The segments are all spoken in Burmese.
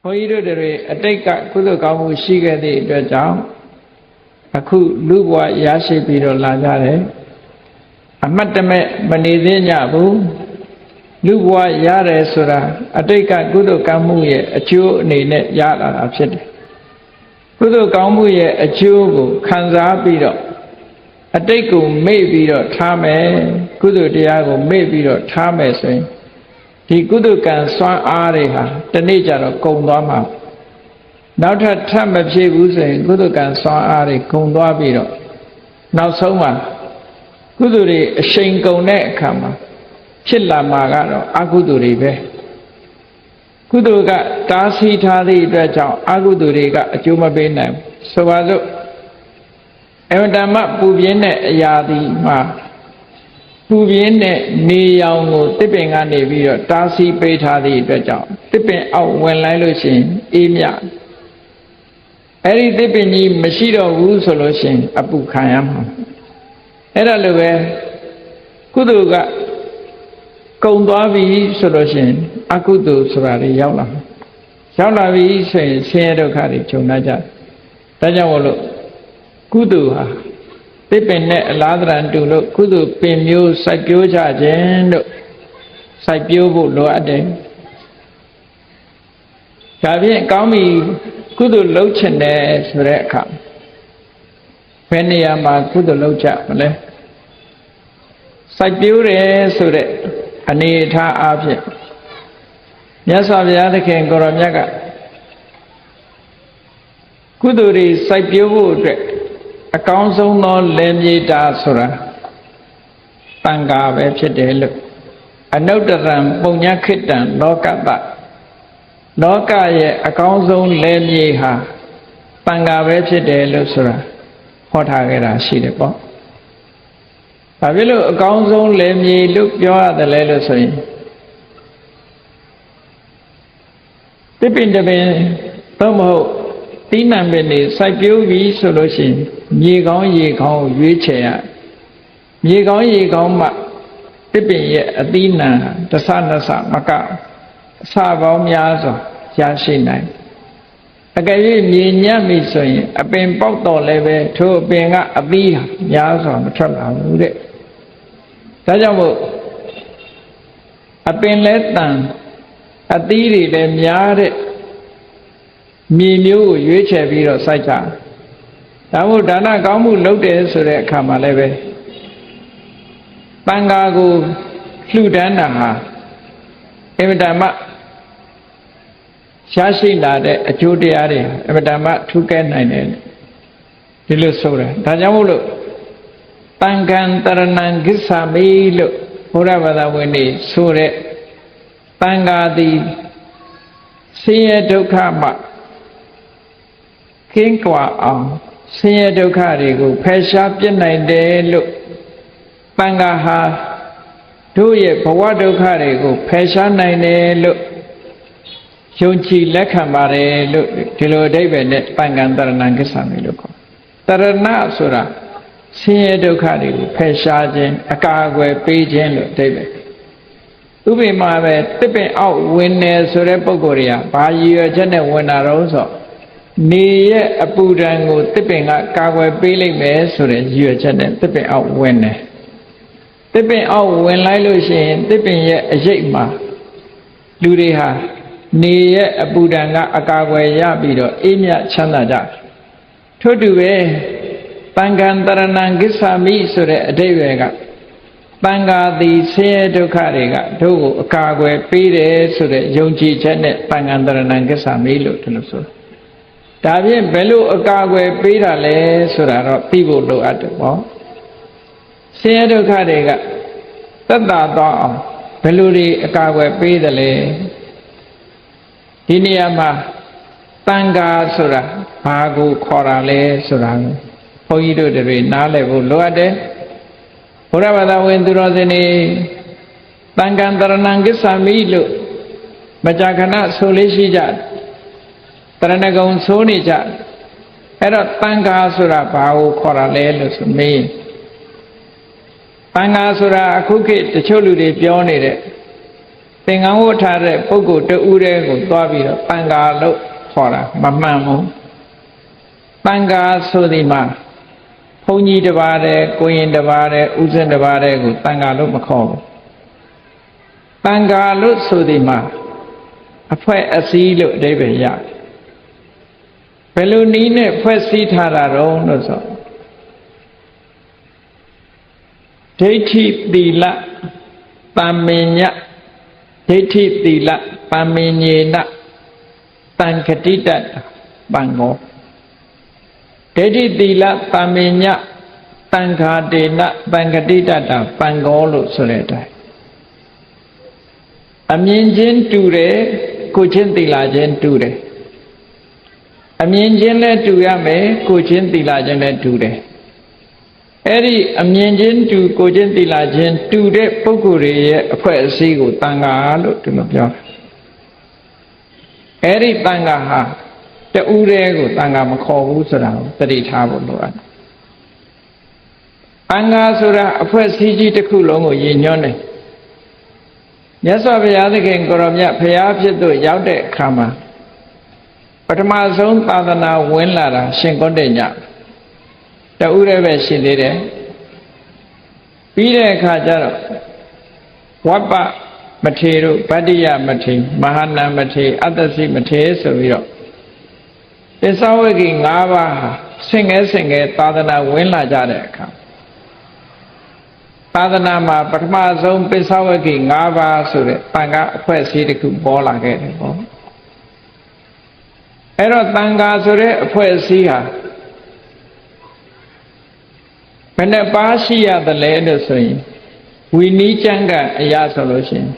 ဘုန်းကြီးတို့တွေအတိတ်ကကုသိုလ်ကောင်းမှုရှိခဲ့တဲ့အတွက်ကြောင့်အခုလူဘဝရရှိပြီးတော့လာကြတယ်အမှတ်တမဲ့မနေသေးကြဘူးလူဘဝရတယ်ဆိုတာအတိတ်ကကုသိုလ်ကောင်းမှုရဲ့အကျိုးအနေနဲ့ရလာတာဖြစ်တယ်ကုသိုလ်ကောင်းမှုရဲ့အကျိုးကိုခံစားပြီးတော့အတိတ်ကိုမေ့ပြီးတော့ထားမယ်ကုသိုလ်တရားကိုမေ့ပြီးတော့ထားမယ်ဆိုရင်ဒီကုသိုလ်ကံစွမ်းအားတွေဟာတနေ့ကျတော့ကုန်သွားမှာနောက်ထပ်မဖြစ်ဘူးဆိုရင်ကုသိုလ်ကံစွမ်းအားတွေကုန်သွားပြီးတော့နောက်ဆုံးမှာကုသိုလ်တွေအရှိန်ကုန်တဲ့အခါမှာဖြစ်လာမှာကတော့အကုသိုလ်တွေပဲကုသိုလ်ကတားဆီးထားသည့်အတွက်ကြောင့်အကုသိုလ်တွေကအကျိုးမပေးနိုင်ဘူးဆိုပါစို့အမှန်တမ်းပူပြင်းတဲ့အရာဒီမှာပူပြင်းတဲ့နေရောင်ကိုတစ်ပင်ကနေပြီးတော့တားဆီးပေးထားသည့်အတွက်ကြောင့်တစ်ပင်အောက်ဝင်လိုက်လို့ရှိရင်အေးမြအဲ့ဒီတစ်ပင်ကြီးမရှိတော့ဘူးဆိုလို့ရှိရင်အပူခံရမှာအဲ့ဒါလိုပဲကုသိုလ်ကကုန်သွားပြီဆိုလို့ရှိရင်အကုသိုလ်ဆိုတာတွေရောက်လာပြီဆိုရင်ဆင်းရဲဒုက္ခတွေကြုံရကြဒါကြောင့်မို့လို့ကုသိုလ်ဟာတစ်ပင်နဲ့အလားတန်တူလို့ကုသိုလ်ပင်မျိုးစိုက်ပျိုးကြခြင်းတို့စိုက်ပျိုးဖို့လိုအပ်တယ်ဒါဖြင့်ကောင်းပြီကုသိုလ်လုပ်ချင်တယ်ဆိုတဲ့အခါဘယ်နေရာမှာကုသိုလ်လုပ်ကြမလဲစိုက်ပျိုးတယ်ဆိုတဲ့အနေအထားအားဖြင့်မြတ်စွာဘုရားသခင်ကိုရောမြတ်ကကုသိုလ်တွေစိုက်ပျိုးဖို့အတွက်အကောင်းဆုံးသောလယ်မြေတာဆိုတာတန်ခါပဲဖြစ်တယ်လို့အနုတ္တရံပုညခိတံလောကတ္တလောကရဲ့အကောင်းဆုံးလယ်မြေဟာတန်ခါပဲဖြစ်တယ်လို့ဆိုတာဟောထားခဲ့တာရှိတယ်ပေါ့ဘာဖြစ်လို့အကောင်းဆုံးလယ်မြေလို့ပြောရတယ်လဲလို့ဆိုရင်တစ်ပင်တစ်ပင်သို့မဟုတ်သီးနှံပင်တွေစိုက်ပျိုးပြီးဆိုလို့ရှိရင်မြေကောင်းရေကောင်းကိုရွေးချယ်ရမြေကောင်းရေကောင်းမှတစ်ပင်ရဲ့အသီးနှံတစ်ဆနှစ်ဆမကအဆပေါင်းများစွာရရှိနိုင်အကယ်၍မြေညံ့ပြီဆိုရင်အပင်ပေါက်တော့လည်းပဲထိုအပင်ကအသီးများစွာမထွက်လာဘူးတဲ့ဒါကြောင့်မို့အပင်လဲတန်အသီးတွေလည်းများတဲ့မြေမျိုးကိုရွေးချယ်ပြီးတော့စိုက်ကြဒါမို့ဒါနကောင်းမှုလုပ်တယ်ဆိုတဲ့အခါမှာလည်းပဲတန်ခါကိုလှူဒန်းတာဟာအမြဲတမ်းရှားရှိလာတဲ့အကျိုးတရားတွေအမြဲတမ်းထူးကဲနိုင်တယ်ဒီလိုဆိုတာဒါကြောင့်မို့လို့တန်ခံတရဏံဂစ္ဆာမိလို့ဘုရားဘာသာဝင်တွေဆိုတဲ့တန်ခါသည်ဆင်းရဲဒုက္ခမှကင်းကွာအောင်ဆင်းရဲဒုက္ခတွေကိုဖယ်ရှားပြစ်နိုင်တယ်လို့တန်ခါဟာတို့ရဲ့ဘဝဒုက္ခတွေကိုဖယ်ရှားနိုင်တယ်လို့ယုံကြည်လက်ခံပါတယ်လို့ဒီလိုအဓိပ္ပာယ်နဲ့တန်ခံတရဏံဂစ္ဆာမိလို့ခေါ်တရဏဆိုတာဆင်းရဲဒုက္ခတွေကိုဖယ်ရှားခြင်းအကာအကွယ်ပေးခြင်းလို့အဓိပ္ပာယ်ဥပမာပဲတစ်ပင်အောက်ဝင်နေဆိုတဲ့ပုဂ္ဂိုလ်တွေကဘာရည်ရွယ်ချက်နဲ့ဝင်တာတော့ဆိုနေရဲ့အပူဒဏ်ကိုတစ်ပင်ကကာကွယ်ပေးလိုက်မယ်ဆိုတဲ့ရည်ရွယ်ချက်နဲ့တစ်ပင်အောက်ဝင်တယ်တစ်ပင်အောက်ဝင်လိုက်လို့ရှိရင်တစ်ပင်ရဲ့အရိပ်မှာလူတွေဟာနေရဲ့အပူဒဏ်ကအကာအကွယ်ရပြီးတော့အေးမြချမ်းသာကြထို့တူပဲတန်ခံတရဏံဂစ္ဆာမိဆိုတဲ့အဓိပ္ပာယ်ကတန်ခါသည်ဆင်းရဲဒုက္ခတွေကတို့ကိုအကာအကွယ်ပေးတယ်ဆိုတဲ့ယုံကြည်ချက်နဲ့တန်ခံတရဏံဂစ္ဆာမိလို့ဒီလိုဆိုတာဒါဖြင့်ဘယ်လိုအကာအကွယ်ပေးတာလဲဆိုတာတော့သိဖို့လိုအပ်တယ်ပေါ့ဆင်းရဲဒုက္ခတွေကသက်သာသွားအောင်ဘယ်လိုတွေအကာအကွယ်ပေးတယ်လဲဒီနေရာမှာတန်ခါဆိုတာဘာကိုခေါ်တာလဲဆိုတာကိုဘုန်းကြီးတို့တွေနားလည်ဖို့လိုအပ်တယ်ဘုရားဘာသာဝင်သူတော်စင်တွေတန်ခံတရဏံဂစ္ဆာမိလို့မကြာခဏဆိုလေးရှိကြတရဏဂုံဆိုနေကြအဲ့တော့တန်ခါဆိုတာဘာကိုခေါ်တာလဲလို့ဆိုမေးတန်ခါဆိုတာအခုခေတ်တချို့လူတွေပြောနေတဲ့ သင်္ကန်းဝတ်ထားတဲ့ပုဂ္ဂိုလ်တူးတဲ့ကိုသွားပြီးတော့တန်ဃာလို့ခေါ်တာမမှန်ဘူးတန်ဃာဆိုဒီမှာဘုန်းကြီးတစ်ပါးတည်းကိုရင်တစ်ပါးတည်းဥစဉ်တစ်ပါးတည်းကိုတန်ဃာလို့မခေါ်ဘူးတန်ဃာလို့ဆိုဒီမှာအဖွဲ့အစည်းလို့အဓိပ္ပာယ်ရတယ်ဘယ်လိုနည်းနဲ့ဖွဲ့စည်းထားတာတော့လို့ဆိုဒိဋ္ဌိသီလတမ္မညဒိဋ္ဌိသီလတမ္မညေနတံခတိတပံဃောဒိဋ္ဌိသီလတမ္မညတံခာတေနတံခတိတပံဃောလို့ဆိုတဲ့အတိုင်းအမြင်ချင်းတူတယ်ကိုချင်းသီလချင်းတူတယ်အမြင်ချင်းလည်းတူရမယ်ကိုချင်းသီလချင်းလည်းတူတယ်အဲ့ဒီအမြင်ချင်းတူကိုချင်းသီလချင်းတူတဲ့ပုဂ္ဂိုလ်တွေရဲ့အဖွဲ့အစည်းကိုတန်ခါလို့ဒီလိုပြောအဲ့ဒီတန်ခါဟာတူးတဲ့ကိုတန်ခါမခေါ်ဘူးဆိုတာကိုသတိထားဖို့လိုအပ်တယ်တန်ခါဆိုတာအဖွဲ့အစည်းကြီးတစ်ခုလုံးကိုရည်ညွှန်းတယ်မြတ်စွာဘုရားသခင်ကိုရောမြတ်ဘုရားဖြစ်သူရောက်တဲ့အခါမှာပထမဆုံးသာသနာဝင်လာတာရှင်ကောတိညတူးရဲပဲရှိသေးတယ်ပြီးတဲ့အခါကျတော့ဝပ္ပမထေရတို့ဗတ္တိယမထေရမဟာနာမထေရအတ္တစီမထေရဆိုပြီးတော့ပစ္စဝဂီ၅ပါးဆင့်ငယ်သာသနာဝင်လာကြတဲ့အခါသာသနာမှာပထမဆုံးပစ္စဝဂီ၅ပါးဆိုတဲ့တန်ခါအဖွဲ့အစည်းတစ်ခုပေါ်လာခဲ့တယ်ပေါ့အဲ့တော့တန်ခါဆိုတဲ့အဖွဲ့အစည်းဟာဘယ်နှပါးရှိရတယ်လဲလို့ဆိုရင်ဝီနီးကျမ်းကအရာဆိုလို့ရှိရင်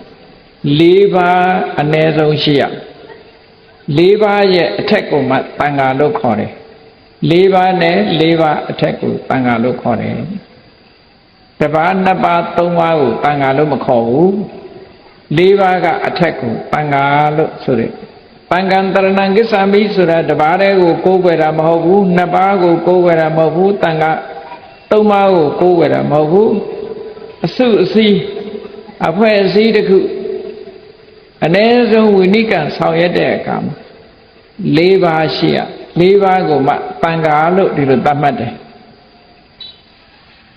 ၄ပါးအ ਨੇ ဆုံးရှိရ၄ပါးရဲ့အထက်ကိုမှတန်ခါလို့ခေါ်တယ်၄ပါးနဲ့၄ပါးအထက်ကိုတန်ခါလို့ခေါ်တယ်တစ်ပါးနှစ်ပါးသုံးပါးကိုတန်ခါလို့မခေါ်ဘူး၄ပါးကအထက်ကိုတန်ခါလို့ဆိုတယ်ပံကံတရဏံကိစ္ဆာမိဆိုတာတစ်ပါးတည်းကိုကိုးကွယ်တာမဟုတ်ဘူးနှစ်ပါးကိုကိုးကွယ်တာမဟုတ်ဘူးတန်ခါသုံးပါးကိုကိုးကွယ်တာမဟုတ်ဘူးအစုအစည်းအဖွဲ့အစည်းတစ်ခုအ ਨੇ ဆုံးဝိနိကံဆောင်ရွက်တဲ့အခါမှာ၄ပါးရှိရ၄ပါးကိုမှတန်ခါလို့ဒီလိုသတ်မှတ်တယ်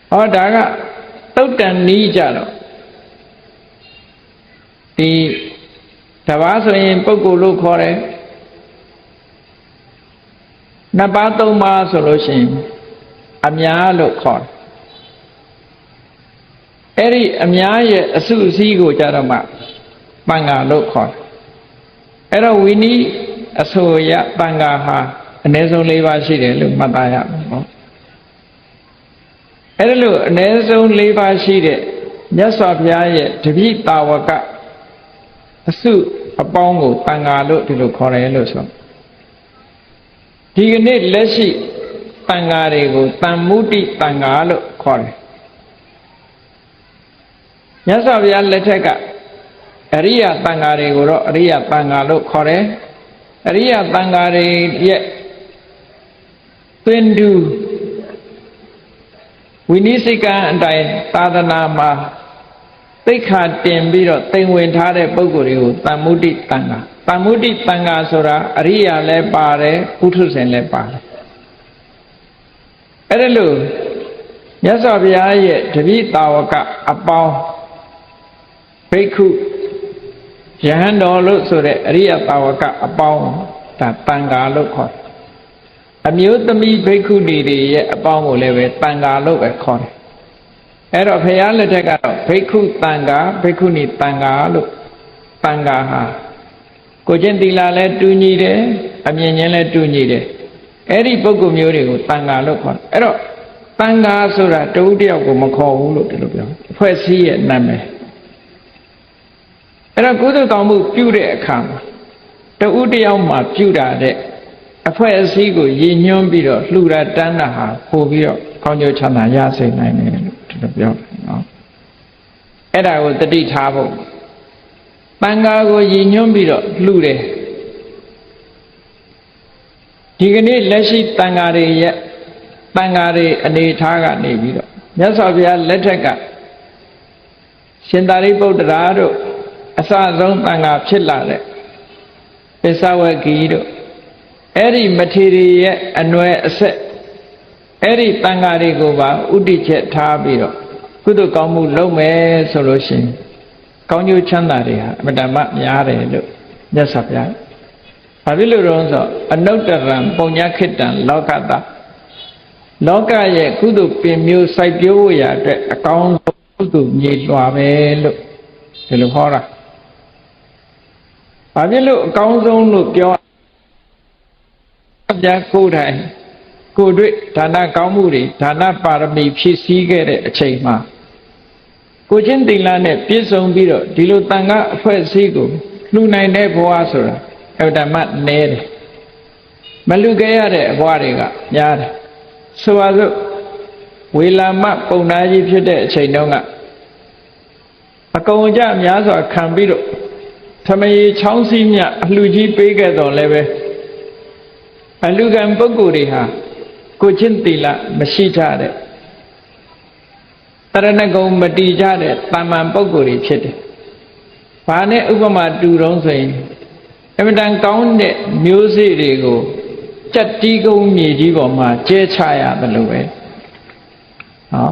ဟောဒါကသုတ်တန်နီးကြတော့ဒီတပါးဆိုရင်ပုဂ္ဂိုလ်လို့ခေါ်တယ်နှစ်ပါးသုံးပါးဆိုလို့ရှိရင်အများလို့ခေါ်တယ်အဲ့ဒီအများရဲ့အစုအစည်းကိုကြတော့မှပန်ဃာလို့ခေါ်တယ်အဲ့တော့ဝီနီးအဆိုရပန်ဃာဟာအ ਨੇ ဆုံး၄ပါးရှိတယ်လို့မှတ်သားရမယ်ပေါ့အဲ့ဒါလို့အ ਨੇ ဆုံး၄ပါးရှိတဲ့မြတ်စွာဘုရားရဲ့တပိတာဝကအစုအပေါင်းကိုတန်ဃာလို့ဒီလိုခေါ်တယ်လို့ဆိုဒီကနေ့လက်ရှိတန်ဃာတွေကိုတန်မုတိတန်ဃာလို့ခေါ်တယ်မြတ်စွာဘုရားလက်ထက်ကအရိယတန်ဃာတွေကိုတော့အရိယတန်ဃာလို့ခေါ်တယ်အရိယတန်ဃာတွေရဲ့သွင်တူဝိနည်းစိတ်ကံအတိုင်းသာသနာမှာသိက္ခာတင်ပြီးတော့သင်ဝင်ထားတဲ့ပုဂ္ဂိုလ်တွေကိုတန်မုတိတန်ဃာတန်မုတိတန်ဃာဆိုတာအရိယာလည်းပါတယ်ပုထုဇဉ်လည်းပါတယ်အဲ့ဒါလို့မြတ်စွာဘုရားရဲ့တပိတာဝကအပေါင်းဘိက္ခုယဟန်တော်လို့ဆိုတဲ့အရိယတာဝကအပေါင်းဒါတန်ဃာလို့ခေါ်တယ်အမျိုးသမီးဘိက္ခုနီတွေရဲ့အပေါင်းကိုလည်းပဲတန်ဃာလို့ပဲခေါ်တယ်အဲ့တော့ဘုရားလက်ထက်ကတော့ဘိက္ခုတန်ဃာဘိက္ခုနီတန်ဃာလို့တန်ဃာဟာကိုချင်းသီလလည်းတူညီတယ်အမြင်ချင်းလည်းတူညီတယ်အဲ့ဒီပုဂ္ဂိုလ်မျိုးတွေကိုတန်ဃာလို့ခေါ်တယ်အဲ့တော့တန်ဃာဆိုတာတဦးတယောက်ကိုမခေါ်ဘူးလို့ဒီလိုပြောအဖွဲ့အစည်းရဲ့နာမည်အဲ့တော့ကုသိုလ်ကောင်းမှုပြုတဲ့အခါမှာတဦးတယောက်မှပြုတာတဲ့အဖွဲ့အစည်းကိုရည်ညွှန်းပြီးတော့လှူတာတန်းတာဟာပို့ပြီးတော့ကောင်းကျိုးချမ်းသာရစေနိုင်တယ်လို့ဒီလိုပြောတယ်နော်အဲ့ဒါကိုတတိထားဖို့တန်ဃာကိုရည်ညွှန်းပြီးတော့လှူတယ်ဒီကနေ့လက်ရှိတန်ဃာတွေရဲ့တန်ဃာတွေအနေထားကနေပြီးတော့မြတ်စွာဘုရားလက်ထက်ကရှင်သာရိပုတ္တရာတို့ အစဆုံးတန်ခါဖြစ်လာတဲ့ပစ္စဝဂီတို့အဲ့ဒီမထေရီရဲ့အနွယ်အဆက်အဲ့ဒီတန်ခါတွေကိုပါဥတည်ချက်ထားပြီးတော့ကုသိုလ်ကောင်းမှုလုပ်မယ်ဆိုလို့ရှိရင်ကောင်းကျိုးချမ်းသာတွေဟာအမတ္တမများတယ်လို့မြတ်စွာဘုရားဘာဖြစ်လို့လဲဆိုအနုတ္တရံပုံညာခိတံလောကတလောကရဲ့ကုသိုလ်ပင်မျိုးစိုက်ပျိုးဖို့ရတဲ့အကောင်းဆုံးကုသိုလ်မြေလွှာပဲလို့ဒီလိုဟောတာဘာဖြစ်လို့အကောင်းဆုံးလို့ပြောပြကိုယ်တိုင်ကိုယ်တွေ့ဒါနကောင်းမှုတွေဒါနပါရမီဖြည့်ဆည်းခဲ့တဲ့အချိန်မှာကိုချင်းသီလနဲ့ပြည့်စုံပြီးတော့ဒီလိုတန်ခါအဖွဲ့အစည်းကိုလှူနိုင်တဲ့ဘဝဆိုတာအတ္တမနည်းတယ်မလှူခဲ့ရတဲ့ဘဝတွေကများတယ်ဆိုပါစို့ဝေလာမပုံနာကြီးဖြစ်တဲ့အချိန်တုန်းကအကုန်အကျများစွာခံပြီးတော့သမယေချောင်းစည်းမြအလှူကြီးပေးခဲ့တော်လည်းပဲအလူကံပုဂ္ဂိုလ်တွေဟာကိုချင်းသီလမရှိကြတဲ့တရဏဂုံမတည်ကြတဲ့တာမန်ပုဂ္ဂိုလ်တွေဖြစ်တယ်။ဘာနဲ့ဥပမာတူတုံးဆိုရင်အမှန်တန်ကောင်းတဲ့မျိုးစေ့တွေကိုကြက်တီးကုန်းမြေကြီးပေါ်မှာကျဲချရတယ်လို့ပဲ။ဟော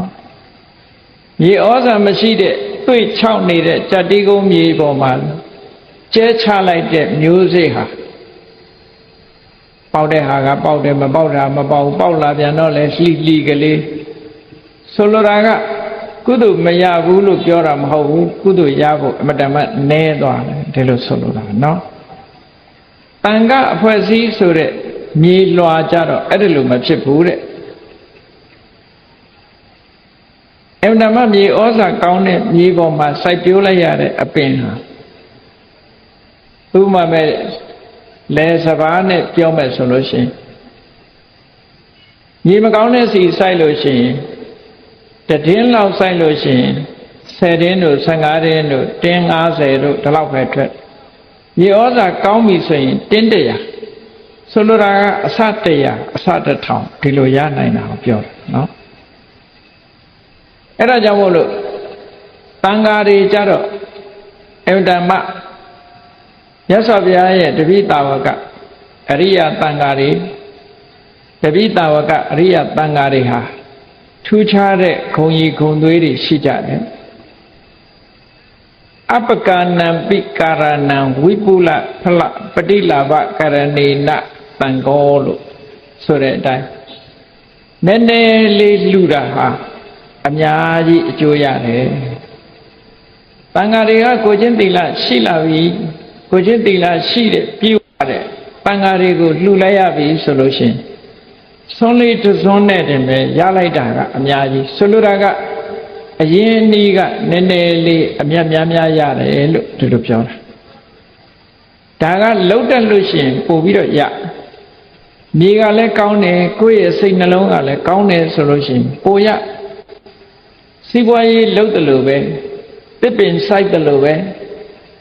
မြေဩဇာမရှိတဲ့တွေ့ချောက်နေတဲ့ကြက်တီးကုန်းမြေပေါ်မှာကျဲချလိုက်တဲ့မျိုးစေ့ဟာပေါက်တဲ့ဟာကပေါက်တယ်မပေါက်တာမပေါက်ပေါက်လာပြန်တော့လေလှိလှိကလေးဆိုလိုတာကကုသိုလ်မရဘူးလို့ပြောတာမဟုတ်ဘူးကုသိုလ်ရဖို့အမတ္တမနည်းသွားတယ်ဒီလိုဆိုလိုတာနော်တန်ခါအဖွဲ့အစည်းဆိုတဲ့မြေလွှာကြတော့အဲ့ဒီလိုမဖြစ်ဘူးတဲ့အမတ္တမမြေဩဇာကောင်းတဲ့မြေပေါ်မှာစိုက်ပျိုးလိုက်ရတဲ့အပင်ဟာဥပမာပဲလဲစဘာနဲ့ပြောမယ်ဆိုလို့ရှိရင်မြေမကောင်းတဲ့စီစိုက်လို့ရှိရင်တတင်းလောက်စိုက်လို့ရှိရင်10တင်းတို့15တင်းတို့တင်း50တို့ဒီလောက်ပဲထွက်မြေဩဇာကောင်းပြီဆိုရင်တင်း100ဆိုလိုတာကအစ100အစ1000ဒီလိုရနိုင်တာကိုပြောတယ်နော်အဲ့ဒါကြောင့်မို့လို့တန်ဃာတွေကြတော့အဝတ္တမမြတ်စွာဘုရားရဲ့တပိတာဝကအရိယတန်ဃာတွေတပိတာဝကအရိယတန်ဃာတွေဟာထူးခြားတဲ့ဂုဏ်ကြီးဂုဏ်သွေးတွေရှိကြတယ်အပကနံပိကာရဏံဝိပုလဖလပฏิလာဘကရဏေနတံကောလို့ဆိုတဲ့အတိုင်းနည်းနည်းလေးလှူတာဟာအများကြီးအကျိုးရတယ်တန်ဃာတွေကကိုချင်းသီလရှိလာပြီကိုချင်းသီလရှိတဲ့ပြီးသွားတဲ့တန်ဃာတွေကိုလှူလိုက်ရပြီဆိုလို့ရှိရင်သွန်းလေးတစ်သွန်းနဲ့တင်ပဲရလိုက်တာကအများကြီးဆိုလိုတာကအရင်နည်းကနည်းနည်းလေးအမြတ်များရတယ်လို့ဒီလိုပြောတာဒါကလှုပ်တက်လို့ရှိရင်ပို့ပြီးတော့ရမြေကလည်းကောင်းတယ်ကိုယ့်ရဲ့စိတ်နှလုံးကလည်းကောင်းတယ်ဆိုလို့ရှိရင်ပို့ရစီးပွားရေးလှုပ်တယ်လို့ပဲတစ်ပင်စိုက်တယ်လို့ပဲ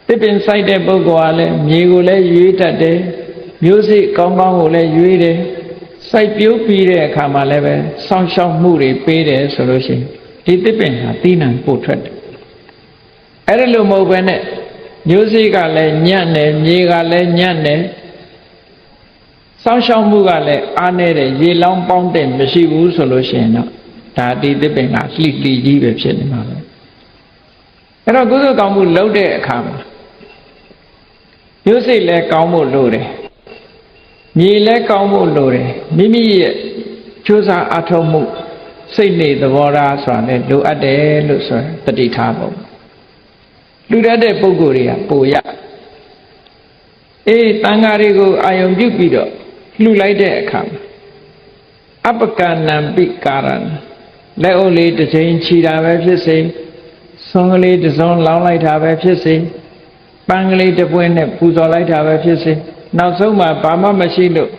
တစ်ပင်စိုက်တဲ့ပုဂ္ဂိုလ်ကလည်းမြေကိုလည်းရွေးတတ်တယ်မျိုးစိကောင်းကောင်းကိုလည်းရွေးတယ်စိုက်ပျိုးပြီးတဲ့အခါမှာလည်းပဲစောင့်ရှောက်မှုတွေပေးတယ်ဆိုလို့ရှိရင်ဒီတစ်ပင်ဟာတီးနှံပို့ထွက်တယ်အဲ့ဒါလို့မဟုတ်ဘဲနဲ့မျိုးစိကလည်းညံ့တယ်မြေကလည်းညံ့တယ်စောင့်ရှောက်မှုကလည်းအားနည်းတယ်ရေလောင်းပေါင်းတဲ့မရှိဘူးဆိုလို့ရှိရင်တော့ဒါဒီတစ်ပင်ကလှိလှိကြီးပဲဖြစ်နေမှာပဲအဲ့တော့ကုသိုလ်ကောင်းမှုလုပ်တဲ့အခါမှာမျိုးစိလည်းကောင်းဖို့လိုတယ်မြေလည်းကောင်းဖို့လိုတယ်မိမိရဲ့ကြိုးစားအထောက်မှုစိတ်နေသဘောထားဆိုတာလည်းလိုအပ်တယ်လို့ဆိုတတိထားဖို့လူတတ်တဲ့ပုဂ္ဂိုလ်တွေကပိုရအေးတန်ဃာတွေကိုအာယုံပြုပြီးတော့လှူလိုက်တဲ့အခါမှာအပကနံပိကာရဏလက်အုပ်လေးတစ်ချိန်ခြီတာပဲဖြစ်စေဆွန်ကလေးတစ်စုံလောင်းလိုက်တာပဲဖြစ်စေပန်းကလေးတစ်ပွင့်နဲ့ပူဇော်လိုက်တာပဲဖြစ်စေနောက်ဆုံးမှာဘာမှမရှိလို့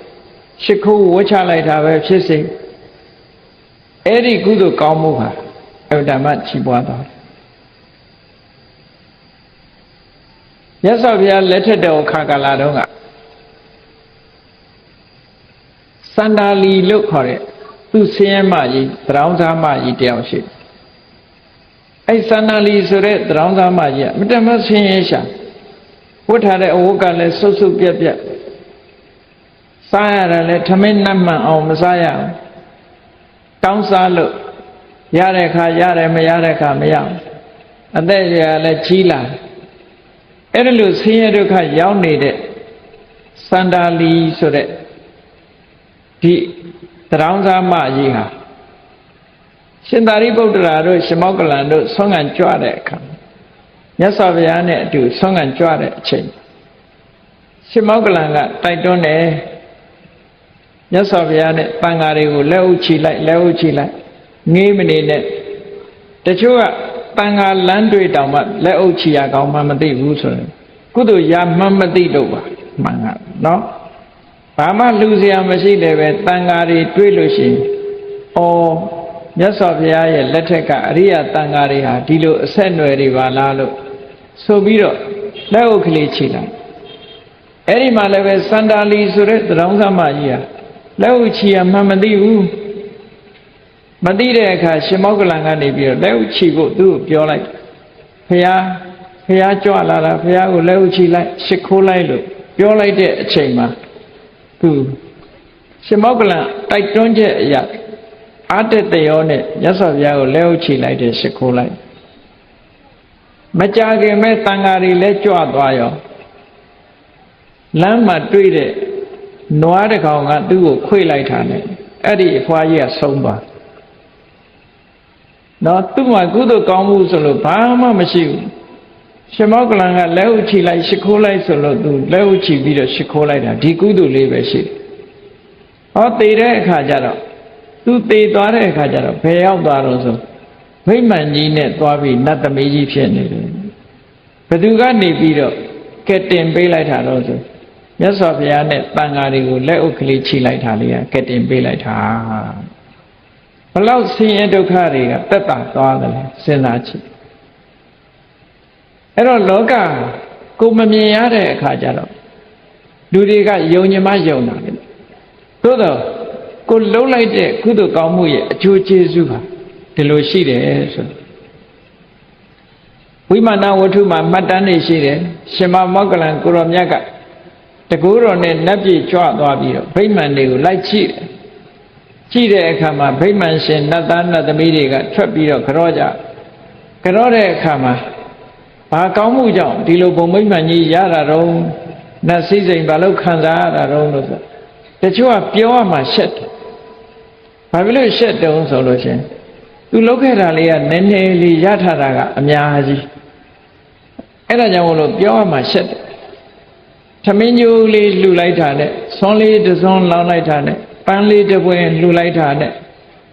ရှ िख ိုးဝှချလိုက်တာပဲဖြစ်စေအဲ့ဒီကုသိုလ်ကောင်းမှုဟာအဝတ္တမချီးပွားသွားတယ်မြတ်စွာဘုရားလက်ထက်တော်ခါကာလတုန်းကစန္ဒာလီလို့ခေါ်တဲ့သူဆင်းရဲမကြီးသရောင်းစားမကြီးတယောက်ရှိအဲ့စန္ဒာလီဆိုတဲ့သရောင်းစားမကြီးကအမတ္တမဆင်းရဲရှာ ဝတ်ထားတဲ့အဝတ်ကလည်းဆုပ်ဆုပ်ပြက်ပြက်စားရတယ်လည်းထမင်းနတ်မှန်အောင်မစားရဘူးတောင်းစားလို့ရတဲ့အခါရတယ်မရတဲ့အခါမရဘူးအသက်ကြီးလည်းကြီးလာအဲ့ဒါလို့ဆင်းရဲဒုက္ခရောက်နေတဲ့စန္ဒာလီဆိုတဲ့ဒီတောင်းစားမကြီးဟာရှင်သာရိပုတ္တရာတို့ရှင်မောက္ကလန်တို့ဆွမ်းခံကြွတဲ့အခါမြတ်စွာဘုရားနဲ့အတူဆွမ်းခံကြွတဲ့အချိန်ရှင်မောက္ကလန်ကတိုက်တွန်းတယ်မြတ်စွာဘုရားနဲ့တန်ဃာတွေကိုလက်ဥချီလိုက်ငေးမနေနဲ့တချို့ကတန်ဃာလမ်းတွေ့တောင်မှလက်ဥချီရကောင်းမှမသိဘူးဆိုရင်ကုသိုလ်ရမှမသိတော့ပါမှန်ကနော်ဘာမှလူစရာမရှိတယ်ပဲတန်ဃာတွေတွေ့လို့ရှိရင်မြတ်စွာဘုရားရဲ့လက်ထက်ကအရိယတန်ဃာတွေဟာဒီလိုအဆက်အနွယ်တွေပါလားလို့ဆိုပြီးတော့လက်ဥကလေးချီလိုက်အဲ့ဒီမှာလည်းပဲစန္ဒာလီဆိုတဲ့သံဃာမကြီးဟာလက်ဥချီရမှမသိဘူးမသိတဲ့အခါရှင်မောက္ကလန်ကနေပြီးတော့လက်ဥချီဖို့သူ့ကိုပြောလိုက်ဘုရားကြွလာတာဘုရားကိုလက်ဥချီလိုက်ရှ िख ိုးလိုက်လို့ပြောလိုက်တဲ့အချိန်မှာသူရှင်မောက္ကလန်တိုက်တွန်းချက်အရာအာတတရောနဲ့မြတ်စွာဘုရားကိုလက်ဥချီလိုက်တယ်ရှ िख ိုးလိုက်မကြခင်မဲ့တန်ဃာတွေလည်းကြွသွားရောလမ်းမှာတွေ့တဲ့နွားတစ်ကောင်ကသူ့ကိုခွေလိုက်တာနဲ့အဲ့ဒီအဖွားကြီးကဆုံးသွားနော်သူ့မှာကုသိုလ်ကောင်းမှုဆိုလို့ဘာမှမရှိဘူးရှင်မောက္ကလန်ကလက်ဥချီလိုက်ရှ िख ိုးလိုက်ဆိုလို့သူလက်ဥချီပြီးတော့ရှ िख ိုးလိုက်တာဒီကုသိုလ်လေးပဲရှိတယ်ဟောသေတဲ့အခါကျတော့သူသေသွားတဲ့အခါကျတော့ဘယ်ရောက်သွားတော့ဆိုဗိမာန်ကြီးနဲ့သွားပြီးနတ်သမီးကြီးဖြစ်နေတယ်ဘသူကနေပြီးတော့ကဲတင်ပေးလိုက်တာတော့ဆိုမြတ်စွာဘုရားနဲ့တန်ဃာတွေကိုလက်ဥကလေးချီလိုက်တာလေးကဲတင်ပေးလိုက်တာဘလောက်ဆင်းရဲဒုက္ခတွေကတက်တာသွားတယ်စဉ်းစားကြည့်အဲ့တော့လောကကိုမမြင်ရတဲ့အခါကျတော့လူတွေကယုံညမယုံတာလေသို့တော့ကိုလှုပ်လိုက်တဲ့ကုသိုလ်ကောင်းမှုရဲ့အကျိုးကျေးဇူးဟာဒီလိုရှိတယ်ဆိုဝိမာနဝတ္ထုမှာမှတ်တမ်းနေရှိတယ်ရှင်မောက္ကလန်ကိုရောမြတ်ကတကူတော်နဲ့နတ်ပြည်ကြွသွားပြီးတော့ဗိမာန်တွေကိုလိုက်ကြည့်တဲ့အခါမှာဗိမာန်ရှင်နတ်သားနတ်သမီးတွေကထွက်ပြီးတော့ကြောတဲ့အခါမှာဘာကောင်းမှုကြောင့်ဒီလိုဘုံဗိမာန်ကြီးရတာတော့နတ်စည်းစိမ်ဘာလို့ခံစားရတာတော့လို့ဆိုတချို့ကပြောရမှရှက်တယ်ဘာဖြစ်လို့ရှက်တုံးဆိုလို့ရှင်သူလုပ်ခဲ့တာလေးကနည်းနည်းလေးရထားတာကအများကြီးအဲ့ဒါကြောင့်မလို့ပြောရမှရှက်တယ်သမင်းညိုးလေးလှူလိုက်တာနဲ့ဆွန်းလေးတစ်စွန်းလောင်းလိုက်တာနဲ့ပန်းလေးတစ်ပွင့်လှူလိုက်တာနဲ့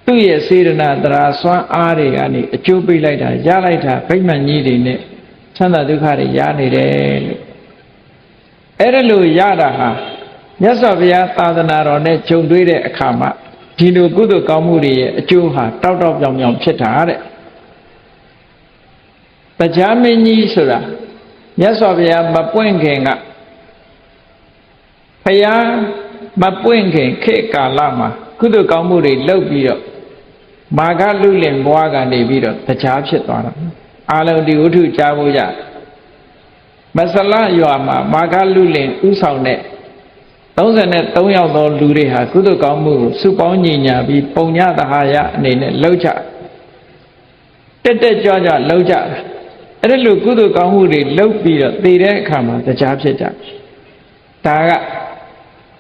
သူ့ရဲ့စေတနာတရားစွမ်းအားတွေကနေအကျိုးပေးလိုက်တာရလိုက်တာဗိမာန်ကြီးတွေနဲ့ချမ်းသာဒုက္ခတွေရနေတယ်လို့အဲ့ဒါလို့ရတာဟာမြတ်စွာဘုရားသာသနာတော်နဲ့ဂျုံတွေ့တဲ့အခါမှာဒီလိုကုသိုလ်ကောင်းမှုတွေရဲ့အကျိုးဟာတောက်ပြောင်ဖြစ်တာတဲ့တရားမင်းကြီးဆိုတာမြတ်စွာဘုရားမပွင့်ခင်ကဘုရားမပွင့်ခင်ခေတ်ကာလမှာကုသိုလ်ကောင်းမှုတွေလုပ်ပြီးတော့မာဂလူလင်ဘွားကနေပြီးတော့တရားဖြစ်သွားတာအာလုံဒီဝတ္ထုကြားဖို့ရမဆလရွာမှာမာဂလူလင်ဥဆောင်တဲ့33ယောက်သောလူတွေဟာကုသိုလ်ကောင်းမှုကိုစုပေါင်းညီညာပြီးပုံညသဟာယအနေနဲ့လှုပ်ကြတက်ကြွလှုပ်ကြအဲ့ဒီလိုကုသိုလ်ကောင်းမှုတွေလှုပ်ပြီးတော့သိတဲ့အခါမှာတရားဖြစ်ကြဒါက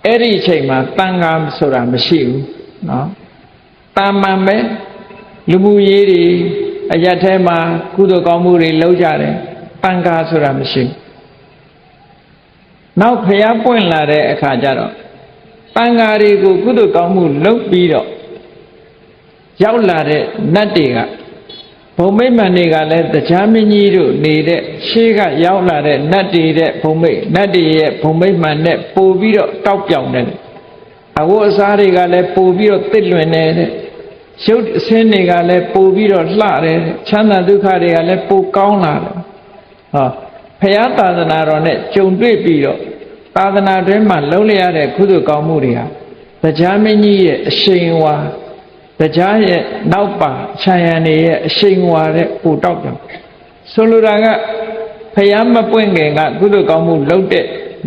အဲ့ဒီအချိန်မှာတန်ခါဆိုတာမရှိဘူးနော်တာမန်ပဲလူမှုရေးတွေအရက်ထဲမှာကုသိုလ်ကောင်းမှုတွေလှုပ်ကြတယ်တန်ခါဆိုတာမရှိဘူးနောက်ဖျားပွင့်လာတဲ့အခါကျတော့တန်ဃာတွေကိုကုသိုလ်ကောင်းမှုလုပ်ပြီးတော့ရောက်လာတဲ့နတ်တွေကဘုံမိတ်မှန်တွေကလည်းတရားမင်းကြီးတို့နေတဲ့ရှေးကရောက်လာတဲ့နတ်တွေတဲ့ဘုံမိတ်နတ်တွေရဲ့ဘုံမိတ်မှန်နဲ့ပို့ပြီးတော့တောက်ပြောင်တယ်အဝတ်အစားတွေကလည်းပို့ပြီးတော့တစ်လွင်နေတဲ့ရုပ်အစင်းတွေကလည်းပို့ပြီးတော့လှတယ်ချမ်းသာဒုက္ခတွေကလည်းပို့ကောင်းလာတယ်ဟောဘုရားသာသနာတော်နဲ့ကြုံတွေ့ပြီးတော့သာသနာတွင်မှာလုံးလျရတဲ့ကုသိုလ်ကောင်းမှုတွေဟာတရားမင်းကြီးရဲ့အရှိန်ဝါတရားရဲ့နောက်ပါခြံရံတွေရဲ့အရှိန်ဝါတဲ့ပူတောက်တယ်ဆိုလိုတာက ဖျားမပွင့်ခင်ကကုသိုလ်ကောင်းမှုလုပ်တဲ့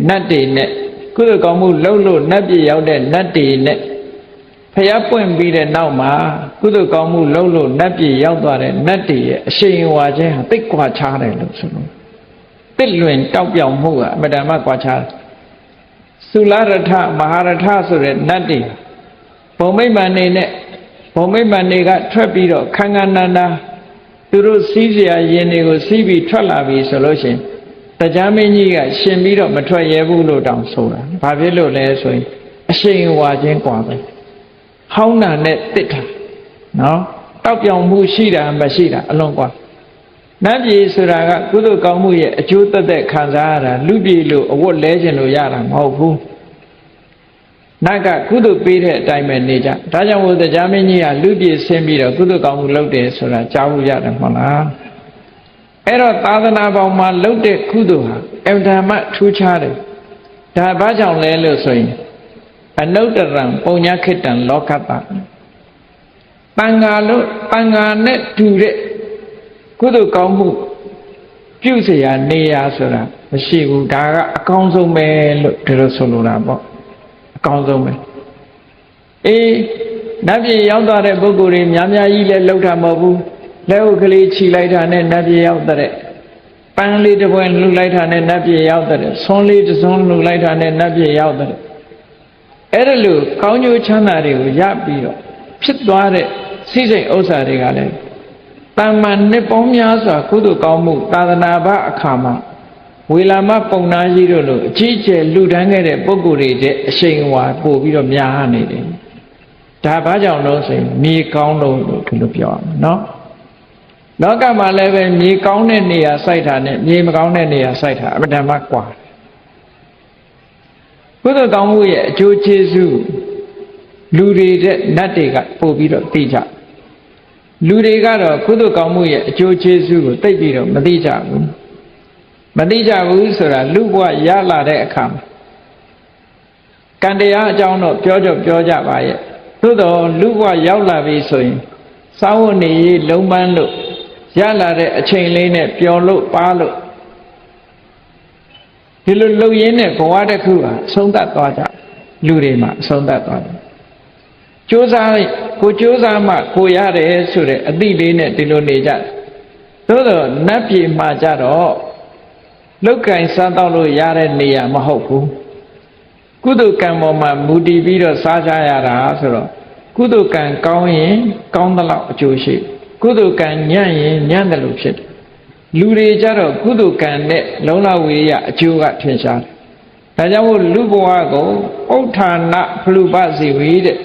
နတ်တွေနဲ့ကုသိုလ်ကောင်းမှုလုပ်လို့နတ်ပြည်ရောက်တဲ့နတ်တွေနဲ့ဖျားပွင့်ပြီးတဲ့နောက်မှာကုသိုလ်ကောင်းမှုလုပ်လို့နတ်ပြည်ရောက်သွားတဲ့နတ်တွေရဲ့အရှိန်အဝါချင်းဟာတိတ်ကွာခြားတယ်လို့ဆိုလို့တစ်လွင်တောက်ပြောင်မှုကအမတန်မှကွာခြားတယ်သုလရထမဟာရထဆိုတဲ့နတ်တွေဘုံမိမ္မာန်နေနဲ့ဘုံမိမ္မာန်တွေကထွက်ပြီးတော့ခန္ဓာနာနာသူတို့စီးเสียရင်တွေကိုစီးပြီးထွက်လာပြီဆိုလို့ရှိရင်တရားမင်းကြီးကရှင်ပြီးတော့မထွက်ရဲဘူးလို့တောင်ဆိုတာဘာဖြစ်လို့လဲဆိုရင်အရှိန်ဝါချင်းกว่าပဲဟောင်းတာနဲ့တစ်တာနော်တောက်ပြောင်မှုရှိတာမရှိတာအလွန်กว่าနတ်ပြည်ဆိုတာကကုသိုလ်ကောင်းမှုရဲ့အကျိုးသက်ခံစားရတာလူပြည်လို့အဝတ်လဲခြင်းလို့ရတာမဟုတ်ဘူးနတ်ကကုသိုလ်ပေးတဲ့အတိုင်းပဲနေကြဒါကြောင့်ဘုရားမင်းကြီးကလူပြည်ဆင်းပြီးတော့ကုသိုလ်ကောင်းမှုလုပ်တယ်ဆိုတာကြားဖို့ရတယ်မဟုတ်လားအဲ့တော့သာသနာပေါင်းမှာလုပ်တဲ့ကုသိုလ်ဟာအမှန်မှထူးခြားတယ်ဒါဘာကြောင့်လဲလို့ဆိုရင်အနုတ္တရံပုံညာခိတံလောကတ္တတန်ဃာလို့တန်ဃာနဲ့တူတဲ့ကုသိုလ်ကောင်းမှုပြုเสียနေရဆိုတာမရှိဘူးဒါကအကောင်းဆုံးပဲလို့ဒီလိုဆိုလိုတာပေါ့အကောင်းဆုံးပဲအေးနတ်ပြည်ရောက်သွားတဲ့ပုဂ္ဂိုလ်တွေများများကြီးလည်းလောက်တာမဟုတ်ဘူးလက်ဥကလေးခြိလိုက်တာနဲ့နတ်ပြည်ရောက်တဲ့ပန်းလေးတစ်ပွင့်လှူလိုက်တာနဲ့နတ်ပြည်ရောက်တဲ့ဆွန်းလေးတစ်စွန်းလှူလိုက်တာနဲ့နတ်ပြည်ရောက်တဲ့အဲ့ဒါလို့ကောင်းကျိုးချမ်းသာတွေကိုရပြီးတော့ဖြစ်သွားတဲ့စိစိတ်ဥစ္စာတွေကလည်းတမ္မာနှစ်ပေါင်းများစွာကုသိုလ်ကောင်းမှုသာသနာ့ဘအခါမှာဝေလာမပုံနာကြီးတို့လိုအကြီးကျယ်လှူဒန်းခဲ့တဲ့ပုဂ္ဂိုလ်တွေတဲ့အရှိန်အဝါပို့ပြီးတော့များနေတယ်ဒါဘာကြောင့်လို့ဆိုရင်မြေကောင်းလို့ဒီလိုပြောရမှာနော်လောကမှာလည်းပဲမြေကောင်းတဲ့နေရာစိုက်တာနဲ့မြေမကောင်းတဲ့နေရာစိုက်တာအမှန်မှကွာကုသိုလ်ကောင်းမှုရဲ့အကျိုးကျေးဇူးလူတွေတဲ့နတ်တွေကပို့ပြီးတော့သိကြလူတွေကတော့ကုသိုလ်ကောင်းမှုရဲ့အကျိုးကျေးဇူးကိုသိပြီးတော့မသိကြဘူးမသိကြဘူးဆိုတာလူဘဝရလာတဲ့အခါမှာကံတရားအကြောင်းတော့ပြောကြပါရဲ့သို့တော်လူဘဝရောက်လာပြီဆိုရင်စာဝတ်နေရေးလုံးပန်းလို့ရလာတဲ့အချိန်လေးနဲ့ပျော်လို့ပါလို့ဒီလိုလုံရင်းနဲ့ဘဝတစ်ခုဟာအဆုံးသတ်သွားကြလူတွေမှာအဆုံးသတ်သွားတယ်ကြိုးစားမှကိုရတယ်ဆိုတဲ့အသိလေးနဲ့ဒီလိုနေကြသို့တော့နတ်ပြည်မှာကြတော့လောက်ကင်စားတော့လို့ရတဲ့နေရာမဟုတ်ဘူးကုသိုလ်ကံပေါ်မှာမူတည်ပြီးတော့စားကြရတာဆိုတော့ကုသိုလ်ကံကောင်းရင်ကောင်းသလောက်အကျိုးရှိကုသိုလ်ကံညံ့ရင်ညံ့တယ်လို့ဖြစ်တယ်လူတွေကြတော့ကုသိုလ်ကံနဲ့လုံလဝိရိယအကျိုးကထင်ရှားတယ်ဒါကြောင့်မို့လူဘဝကိုဥဋ္ဌာဏဖလူပစီဝိတဲ့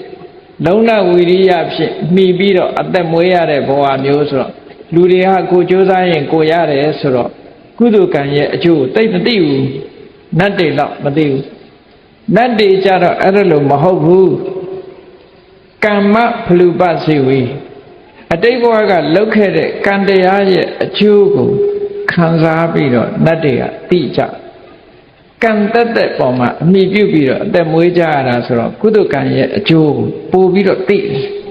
လုံလဝိရိယဖြင့်မှီပြီးတော့အသက်မွေးရတဲ့ဘဝမျိုးဆိုတော့လူတွေဟာကိုကြိုးစားရင်ကိုရတယ်ဆိုတော့ကုသိုလ်ကံရဲ့အကျိုးသိမသိဘူးနတ်တွေတော့မသိဘူးနတ်တွေကြတော့အဲ့ဒါလို့မဟုတ်ဘူးကမ္မဖလူပစီဝိအတိတ်ဘဝကလုပ်ခဲ့တဲ့ကံတရားရဲ့အကျိုးကိုခံစားပြီးတော့နတ်တွေကသိကြကံတက်ပေါ်မှာအမိပြုပြီးတော့အသက်မွေးကြရတာဆိုတော့ကုသိုလ်ကံရဲ့အကျိုးကိုပို့ပြီးတော့သိ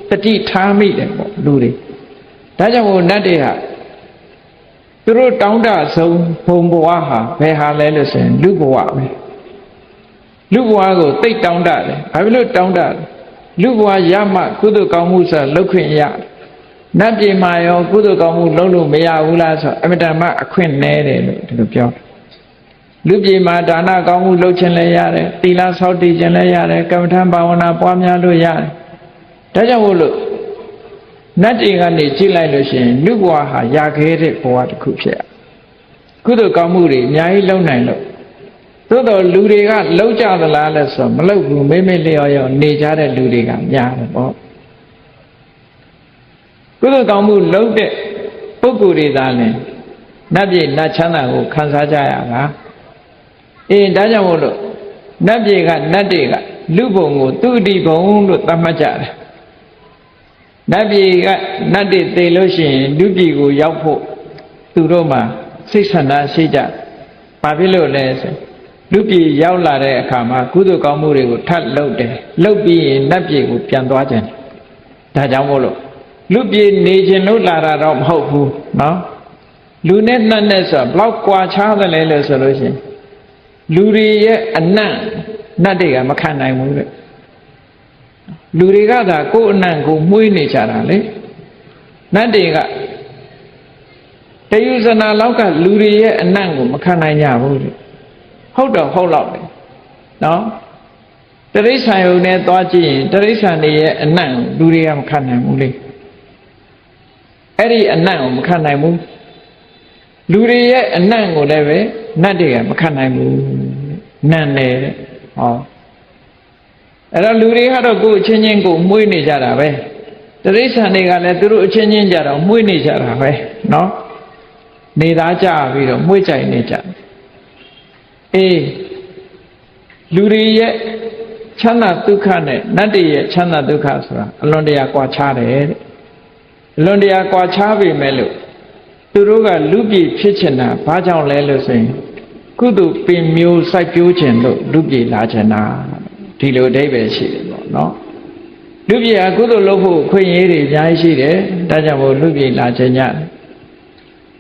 တတိထားမိတယ်ပေါ့လူတွေဒါကြောင့်မို့နတ်တွေဟာသူတို့တောင်းတဆုံးဘုံဘဝဟာဘယ်ဟာလဲလို့ဆိုရင်လူဘဝပဲလူဘဝကိုသိတောင်းတတယ်ဘာဖြစ်လို့တောင်းတလဲလူဘဝရမှကုသိုလ်ကောင်းမှုဆိုလုပ်ခွင့်ရနတ်ပြည်မှာရောကုသိုလ်ကောင်းမှုလုပ်လို့မရဘူးလားဆိုအမြဲတမ်းအခွင့်နည်းတယ်လို့ဒီလိုပြောလူပြည်မှာဒါနကောင်းမှုလုပ်ခြင်းလည်းရတယ်သီလဆောက်တည်ခြင်းလည်းရတယ်ကမ္မထံဘာဝနာပွားများလို့ရတယ်ဒါကြောင့်မို့လို့နတ်တွေကနေကြည့်လိုက်လို့ရှိရင်လူဘဝဟာရခဲ့တဲ့ဘဝတစ်ခုဖြစ်ရကုသိုလ်ကောင်းမှုတွေအများကြီးလုပ်နိုင်လို့သို့တော်လူတွေကလောက်ကြသလားလဲဆိုမလောက်ဘူးမိမိလျော်ရောနေကြတဲ့လူတွေကများတယ်ပေါ့ကုသိုလ်ကောင်းမှုလုပ်တဲ့ပုဂ္ဂိုလ်တွေသာလဲနတ်ပြည်နတ်ချမ်းသာကိုခံစားကြရတာဒါကြောင့်မို့လို့နတ်ပြည်ကနတ်တွေကလူဘုံကိုသူတိဘုံလို့သတ်မှတ်ကြတယ်နတ်ပြည်ကနတ်တွေသိလို့ရှိရင်လူပြည်ကိုရောက်ဖို့သူတို့မှာစိတ်ဆန္ဒရှိကြဘာဖြစ်လို့လဲဆိုလူပြည်ရောက်လာတဲ့အခါမှာကုသိုလ်ကောင်းမှုတွေကိုထပ်လုပ်တယ်လုပ်ပြီးရင်နတ်ပြည်ကိုပြန်သွားကြတယ်ဒါကြောင့်မို့လို့လူပြည်နေခြင်းလို့လာတာတော့မဟုတ်ဘူးနော် လူနဲ့နတ်နဲ့ဆိုဘလောက်ကွာခြားတယ်လဲလို့ဆိုလို့ရှိရင်လူတွေရဲ့အနံ့နတ်တွေကမခံနိုင်ဘူးတဲ့လူတွေကသာကိုယ်အနံ့ကိုမှုေးနေကြတာလေနတ်တွေကတယုဇနာလောက်ကလူတွေရဲ့အနံ့ကိုမခံနိုင်ကြဘူးတဲ့ဟုတ်တော့ဟုတ်တော့ပဲနော်တရိษံယုံနဲ့သွားကြည့်ရင်တရိษံတွေရဲ့အနံ့လူတွေကမခံနိုင်ဘူးလေအဲ့ဒီအနံ့ကိုမခံနိုင်ဘူးလူတွေရဲ့အနံ့ကိုလည်းပဲနတ်တွေကမခံနိုင်ဘူးနတ်နဲ့ဟောအဲ့တော့လူတွေကတော့ကိုယ်အချင်းချင်းကိုမှုေးနေကြတာပဲတရိษံတွေကလည်းသူတို့အချင်းချင်းကြတော့မှုေးနေကြတာပဲနော်နေသားကြပြီးတော့မှုေးကြိုင်နေကြအေးလူတွေရဲ့ချမ်းသာဒုက္ခနဲ့နတ်တွေရဲ့ချမ်းသာဒုက္ခဆိုတာအလွန်တရာကွာခြားတယ်တဲ့အလွန်တရာကွာခြားပေမဲ့လို့သူတို့ကလူပြည်ဖြစ်ချင်တာဘာကြောင့်လဲလို့ဆိုရင်ကုသိုလ်ပင်မျိုးစိုက်ပျိုးခြင်းလို့လူပြည်လာချင်တာဒီလိုအဓိပ္ပာယ်ရှိတယ်ပေါ့နော်လူပြည်ဟာကုသိုလ်လုပ်ဖို့ခွင့်ရည်တွေအများကြီးရှိတယ်ဒါကြောင့်မို့လူပြည်လာချင်ကြ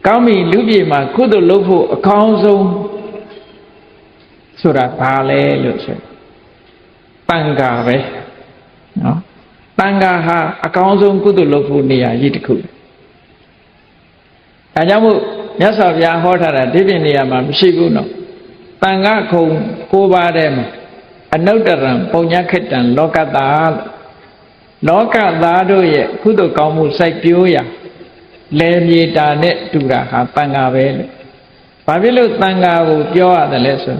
ကောင်းပြီလူပြည်မှာကုသိုလ်လုပ်ဖို့အကောင်းဆုံးဆိုတာဘာလဲလို့ဆိုတန်ခါပဲနော်တန်ခါဟာအကောင်းဆုံးကုသိုလ်လုပ်ဖို့နေရာကြီးတစ်ခုဒါကြောင့်မို့မြတ်စွာဘုရားဟောထားတာဒီပြင်နေရာမှာမရှိဘူးနော်တန်ခါခုံ9ပါးထဲမှာအနုတ္တရံပုံညခိတံလောကတာလောကသားတို့ရဲ့ကုသိုလ်ကောင်းမှုစိုက်ပျိုးရာလေမြေတာနဲ့တူတာဟာတန်ခါပဲလို့ဘာဖြစ်လို့တန်ခါကိုပြောရတယ်လဲဆို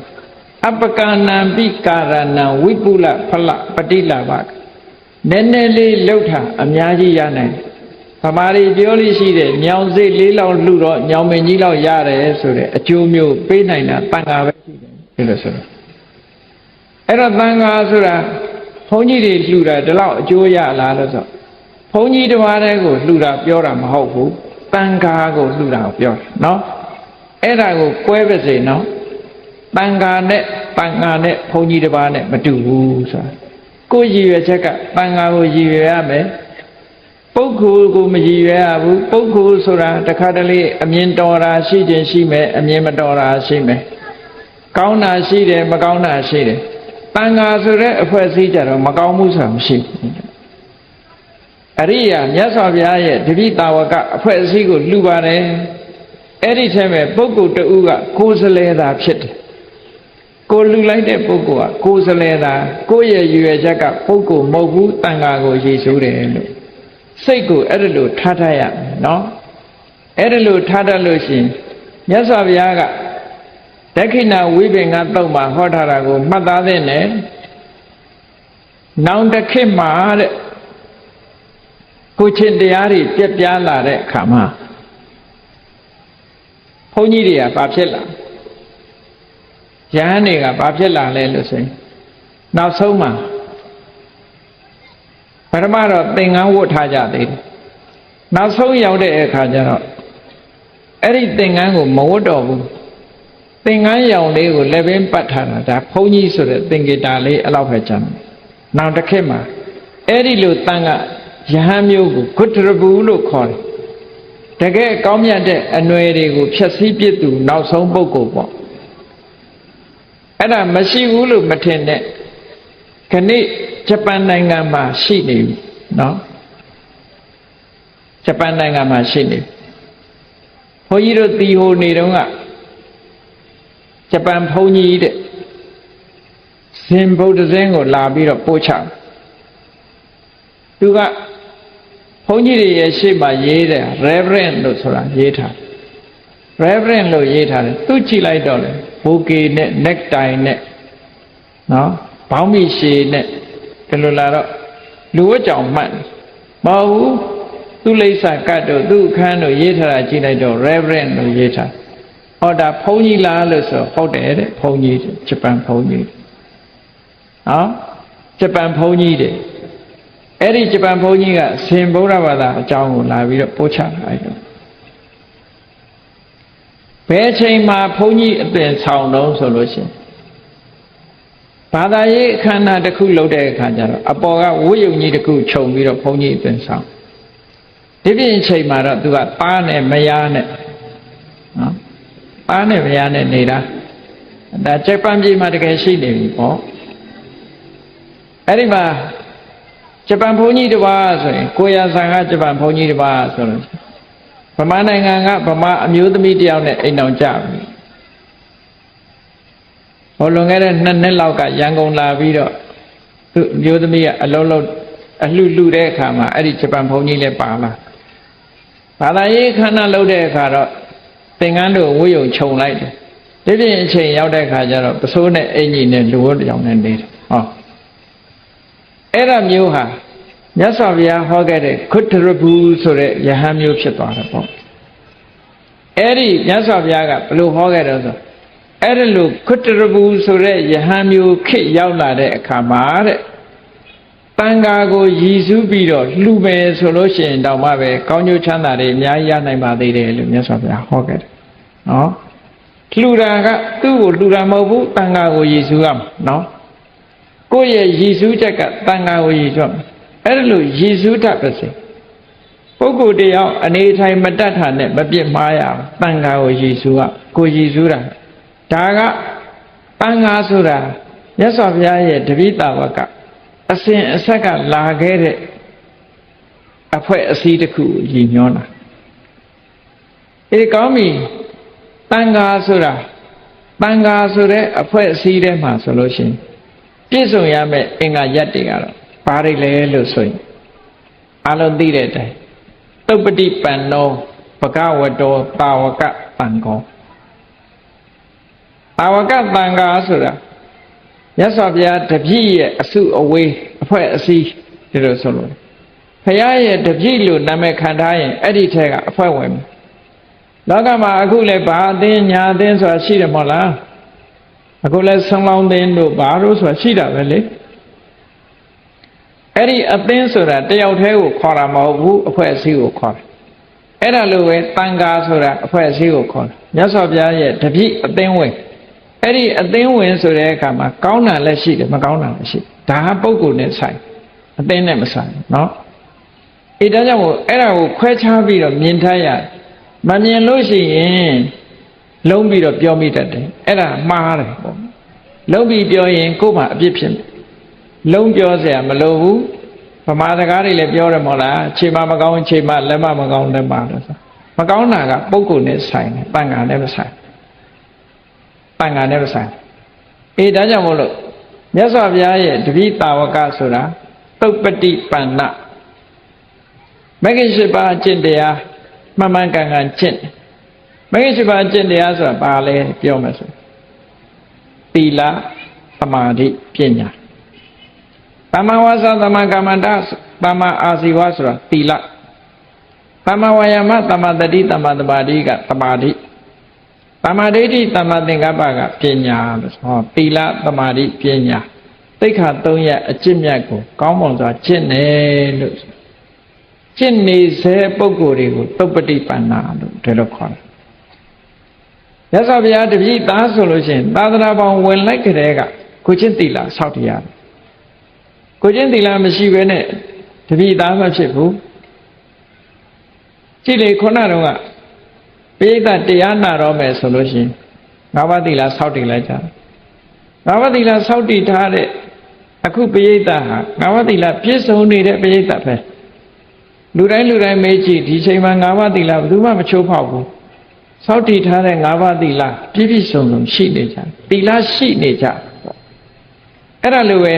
အပကနံပိကာရဏံဝိပုလဖလပတိလာဘနည်းနည်းလေးလှုပ်တာအများကြီးရနိုင်ဗမာတွေပြောလို့ရှိတယ်ညောင်စိတ်လေးလောက်လှူတော့ညောင်မင်းကြီးလောက်ရတယ်ဆိုတဲ့အကျိုးမျိုးပေးနိုင်တာတန်ခါပဲရှိတယ်ဒီလိုဆိုတော့အဲ့တော့တန်ခါဆိုတာဘုန်းကြီးတွေလှူတာဒီလောက်အကျိုးရလားလို့ဆိုဘုန်းကြီးတစ်ပါးတည်းကိုလှူတာပြောတာမဟုတ်ဘူးတန်ခါကိုလှူတာကိုပြောတာနော်အဲ့ဒါကိုကွဲပါစေနော်တန်ခါနဲ့ဘုန်းကြီးတစ်ပါးနဲ့မတူဘူးဆိုတာကိုယ်ရည်ရွယ်ချက်ကတန်ခါကိုရည်ရွယ်ရမယ်ပုဂ္ဂိုလ်ကိုမရည်ရွယ်ရဘူးပုဂ္ဂိုလ်ဆိုတာတခါတလေအမြင်တော်တာရှိခြင်းရှိမယ်အမြင်မတော်တာရှိမယ်ကောင်းတာရှိတယ်မကောင်းတာရှိတယ်တန်ခါဆိုတဲ့အဖွဲ့အစည်းကြတော့မကောင်းမှုဆိုတာမရှိဘူးအရိယာမြတ်စွာဘုရားရဲ့တပိတာဝကအဖွဲ့အစည်းကိုလှူပါတယ်အဲ့ဒီထဲမှာပုဂ္ဂိုလ်တဦးကကိုယ်စလဲတာဖြစ်တယ်ကိုလှူလိုက်တဲ့ပုဂ္ဂိုလ်ကကိုယ်စလဲတာကိုယ့်ရဲ့ရွယ်ချက်ကပုဂ္ဂိုလ်မဟုတ်ဘူးတန်ခါကိုရည်စူးတယ်လို့စိတ်ကိုအဲ့ဒါလို့ထားထားရမယ်နော်အဲ့ဒါလို့ထားတတ်လို့ရှိရင်မြတ်စွာဘုရားကဒက္ခိဏဝိပင်္ဂသုတ်မှာဟောထားတာကိုမှတ်သားသင့်တယ်နောင်တစ်ခေတ်မှာတဲ့ကိုချင်းတရားတွေပြက်ပြားလာတဲ့အခါမှာဘုန်းကြီးတွေကဘာဖြစ်လာယဟန်တွေကဘာဖြစ်လာလဲလို့ဆိုရင်နောက်ဆုံးမှာပထမတော့သင်္ကန်းဝတ်ထားကြသေးတယ်နောက်ဆုံးရောက်တဲ့အခါကျတော့အဲ့ဒီသင်္ကန်းကိုမဝတ်တော့ဘူးသင်္ကန်းရောင်လေးကိုလက်ပင်ပတ်ထားတာဒါဘုန်းကြီးဆိုတဲ့သင်္ကေတလေးအဲ့လောက်ပဲကြမ်းနောက်တစ်ခေတ်မှာအဲ့ဒီလိုတန်ကယဟန်မျိုးကိုဂုတ္တရဘူးလို့ခေါ်တယ်တကယ်ကောင်းမြတ်တဲ့အနွယ်တွေကိုဖြည့်ဆည်းပြစ်သူနောက်ဆုံးပုဂ္ဂိုလ်ပေါ့အဲ့ဒါမရှိဘူးလို့မထင်နဲ့ခဏဂျပန်နိုင်ငံမှာရှိနေပြီနော်ဂျပန်နိုင်ငံမှာရှိနေဘုန်းကြီးတို့တီဟိုနေတုန်းကဂျပန်ဘုန်းကြီးတဲ့ဇင်ဗုဒ္ဓဇင်းကိုလာပြီးတော့ပို့ချသူကဘုန်းကြီးတွေရဲ့ရှေ့မှာရေးတယ် Reverend လို့ဆိုတာရေးထား Reverend လို့ရေးထားတယ်သူကြည့်လိုက်တော့လေဘိုကေနဲ့ necktie နဲ့နော်ဘောင်းမီရှည်နဲ့ဒီလိုလာတော့လူဝတ်ကြောင်မှတ်မဟုတ်ဘူးသူလိမ့်စာကတ်တို့သူအခန်းတို့ရေးထားတာကြည့်လိုက်တော့ Reverend လို့ရေးထားဟောဒါဘုန်းကြီးလားလို့ဆိုဟုတ်တယ်တဲ့ဘုန်းကြီးဂျပန်ဘုန်းကြီးနော်ဂျပန်ဘုန်းကြီးတဲ့အဲ့ဒီဂျပန်ဘုန်းကြီးကဇင်ဗုဒ္ဓဘာသာအကြောင်းကိုလာပြီးတော့ပို့ချလိုက်တော့ဘယ်ချိန်မှာဘုန်းကြီးအသွင်ဆောင်တော့ဆိုလို့ရှိရင်ဘာသာရေးအခမ်းအနားတစ်ခုလုပ်တဲ့အခါကျတော့အပေါ်ကဝိယုံကြီးတစ်ခုခြုံပြီးတော့ဘုန်းကြီးအသွင်ဆောင်ဒီပြင်ချိန်မှာတော့သူကသားနဲ့မယားနဲ့ သားနဲ့ဗျာနဲ့နေတာဒါဂျပန်ပြည်မှာတကယ်ရှိနေပြီပေါ့အဲ့ဒီမှာဂျပန်ဘုန်းကြီးတစ်ပါးဆိုရင်ကိုရဆန်ကဂျပန်ဘုန်းကြီးတစ်ပါးဆိုလို့ဗမာနိုင်ငံကဗမာအမျိုးသမီးတယောက်နဲ့အိမ်တော်ကြပြီဟိုလွန်ခဲ့တဲ့2 နှစ်လောက်ကရန်ကုန်လာပြီးတော့သူအမျိုးသမီးကအလုံးလုံးအလှလှတဲ့အခါမှာအဲ့ဒီဂျပန်ဘုန်းကြီးလည်းပါလာဘာသာရေးခန္ဓာလုပ်တဲ့အခါတော့သင်္ကန်းတို့ဝိယုံခြုံလိုက်တယ်ဒီပြင်အချိန်ရောက်တဲ့အခါကျတော့ပစိုးနဲ့အင်ကြီးနဲ့လူဝတ်ကြောင်နဲ့နေတယ်ဟောအဲ့ဒါမျိုးဟာမြတ်စွာဘုရားဟောခဲ့တဲ့ခွတ္တရဘူးဆိုတဲ့ယဟန်မျိုးဖြစ်သွားတယ်ပေါ့အဲ့ဒီမြတ်စွာဘုရားကဘယ်လိုဟောခဲ့တယ်ဆိုအဲ့ဒီလိုခွတ္တရဘူးဆိုတဲ့ယဟန်မျိုးခေတ်ရောက်လာတဲ့အခါမှာတဲ့တန်ဃာကိုရည်စူးပြီးတော့လှူမယ်ဆိုလို့ရှိရင်တောင်မှပဲကောင်းကျိုးချမ်းသာတွေအများကြီးရနိုင်ပါသေးတယ်လို့မြတ်စွာဘုရားဟောခဲ့တယ်နော်လှူတာကသူ့ကိုလှူတာမဟုတ်ဘူးတန်ဃာကိုရည်စူးရမှာနော်ကိုယ့်ရဲ့ရည်စူးချက်ကတန်ဃာကိုရည်စူးမှာအဲ့ဒါလို့ရည်စူးတတ်ပါစေပုဂ္ဂိုလ်တယောက်အနေထိုင်မတတ်တာနဲ့မပြစ်မှားရအောင်တန်ဃာကိုရည်စူးရကိုရည်စူးတာဒါကတန်ဃာဆိုတာမြတ်စွာဘုရားရဲ့တပိဋကဝကအစဉ်အဆက်ကလာခဲ့တဲ့အဖွဲ့အစည်းတစ်ခုကိုရည်ညွှန်းတာအေးကောင်းပြီတန်ဃာဆိုတာတန်ဃာဆိုတဲ့အဖွဲ့အစည်းထဲမှာဆိုလို့ရှိရင်ပြည့်စုံရမယ့်အင်္ဂါရပ်တွေကတော့ဘာတွေလဲလို့ဆိုရင်အလုံးသိတဲ့အတိုင်းသုပ္ပတိပန္နောဘဂဝတောတာဝကတန်ဃောတာဝကတန်ဃာဆိုတာမြတ်စွာဘုရားတပည့်ရဲ့အစုအဝေးအဖွဲ့အစည်းဒီလိုဆိုလို့ဘုရားရဲ့တပည့်လို့နာမည်ခံထားရင်အဲ့ဒီထက်ကအဖွဲ့ဝင်လောကမှာအခုလည်းဘာအသင်းညာအသင်းဆိုတာရှိတယ်မဟုတ်လားအခုလည်းဆုံးလောင်းသင်းတို့ဘာလို့ဆိုတာရှိတာပဲလေအဲ့ဒီအသင်းဆိုတာတယောက်တည်းကိုခေါ်တာမဟုတ်ဘူးအဖွဲ့အစည်းကိုခေါ်တယ်အဲ့ဒါလိုပဲတန်ဃာဆိုတာအဖွဲ့အစည်းကိုခေါ်တယ်မြတ်စွာဘုရားရဲ့တပည့်အသင်းဝင်အဲ့ဒီအသင်းဝင်ဆိုတဲ့အခါမှာကောင်းတာလည်းရှိတယ်မကောင်းတာလည်းရှိဒါဟာပုဂ္ဂိုလ်နဲ့ဆိုင်အသင်းနဲ့မဆိုင်เนาะအဲဒါကြောင့်မို့အဲ့ဒါကိုခွဲခြားပြီးတော့မြင်ထားရမမြင်လို့ရှိရင်လုံးပြီးတော့ပြောမိတတ်တယ်အဲ့ဒါမှားတယ်ပေါ့လုံးပြီးပြောရင်ကိုယ်မှအပြစ်ဖြစ်မယ်လုံးပြောเสียမလိုဘူးဗမာစကားတွေလည်းပြောတယ်မဟုတ်လားခြေမမကောင်းခြေမလက်မမကောင်းလက်မလို့ဆိုမကောင်းတာကပုဂ္ဂိုလ်နဲ့ဆိုင်တယ်တန်ခါနဲ့မဆိုင်တန်ခါနဲ့မဆိုင်အေးဒါကြောင့်မို့လို့မြတ်စွာဘုရားရဲ့တပိတာဝကဆိုတာသုပ္ပတိပန္နမဂ္ဂင်၈ပါးကျင့်တရားမှန်မှန်ကန်ကန်ကျင့်မဂ္ဂင်၈ပါးကျင့်တရားဆိုတာဘာလဲပြောမယ်ဆိုသီလသမာဓိပညာသမ္မာဝါစာသမ္မာကမ္မန္တသမ္မာအာဇီဝဆိုတာသီလသမ္မာဝါယာမသမ္မာတတိသမ္မာသမာဓိကသမာဓိသမ္မာဒိဋ္ဌိသမ္မာသင်္ကပ္ပကပညာလို့ဟောသီလသမာဓိပညာသိက္ခာ၃ရပ်အကျင့်မြတ်ကိုကောင်းမွန်စွာကျင့်တယ်လို့ကျင့်နေစေပုဂ္ဂိုလ်တွေကိုသုပ္ပတိပန္နာလို့ဒီလိုခေါ်တယ်မြတ်စွာဘုရားတပည့်သားဆိုလို့ရှိရင်သာသနာပေါင်းဝင်လိုက်ကြတဲ့ကကိုချင်းသီလဆောက်တရားကိုချင်းသီလမရှိဘဲနဲ့တပည့်သားမဖြစ်ဘူးကြည့်လေခုနတော့ကပိဋကတရားနာတော့မယ်ဆိုလို့ရှိရင်ငါးပါးသီလဆောက်တည်လိုက်ကြငါးပါးသီလဆောက်တည်ထားတဲ့အခုပိဋကဟာငါးပါးသီလပြည့်စုံနေတဲ့ပိဋကပဲလူတိုင်းမေးကြည့်ဒီချိန်မှာငါးပါးသီလဘယ်သူမှမချိုးဖောက်ဘူးဆောက်တည်ထားတဲ့ငါးပါးသီလပြည့်ပြည့်စုံစုံရှိနေကြသီလရှိနေကြအဲ့ဒါလိုပဲ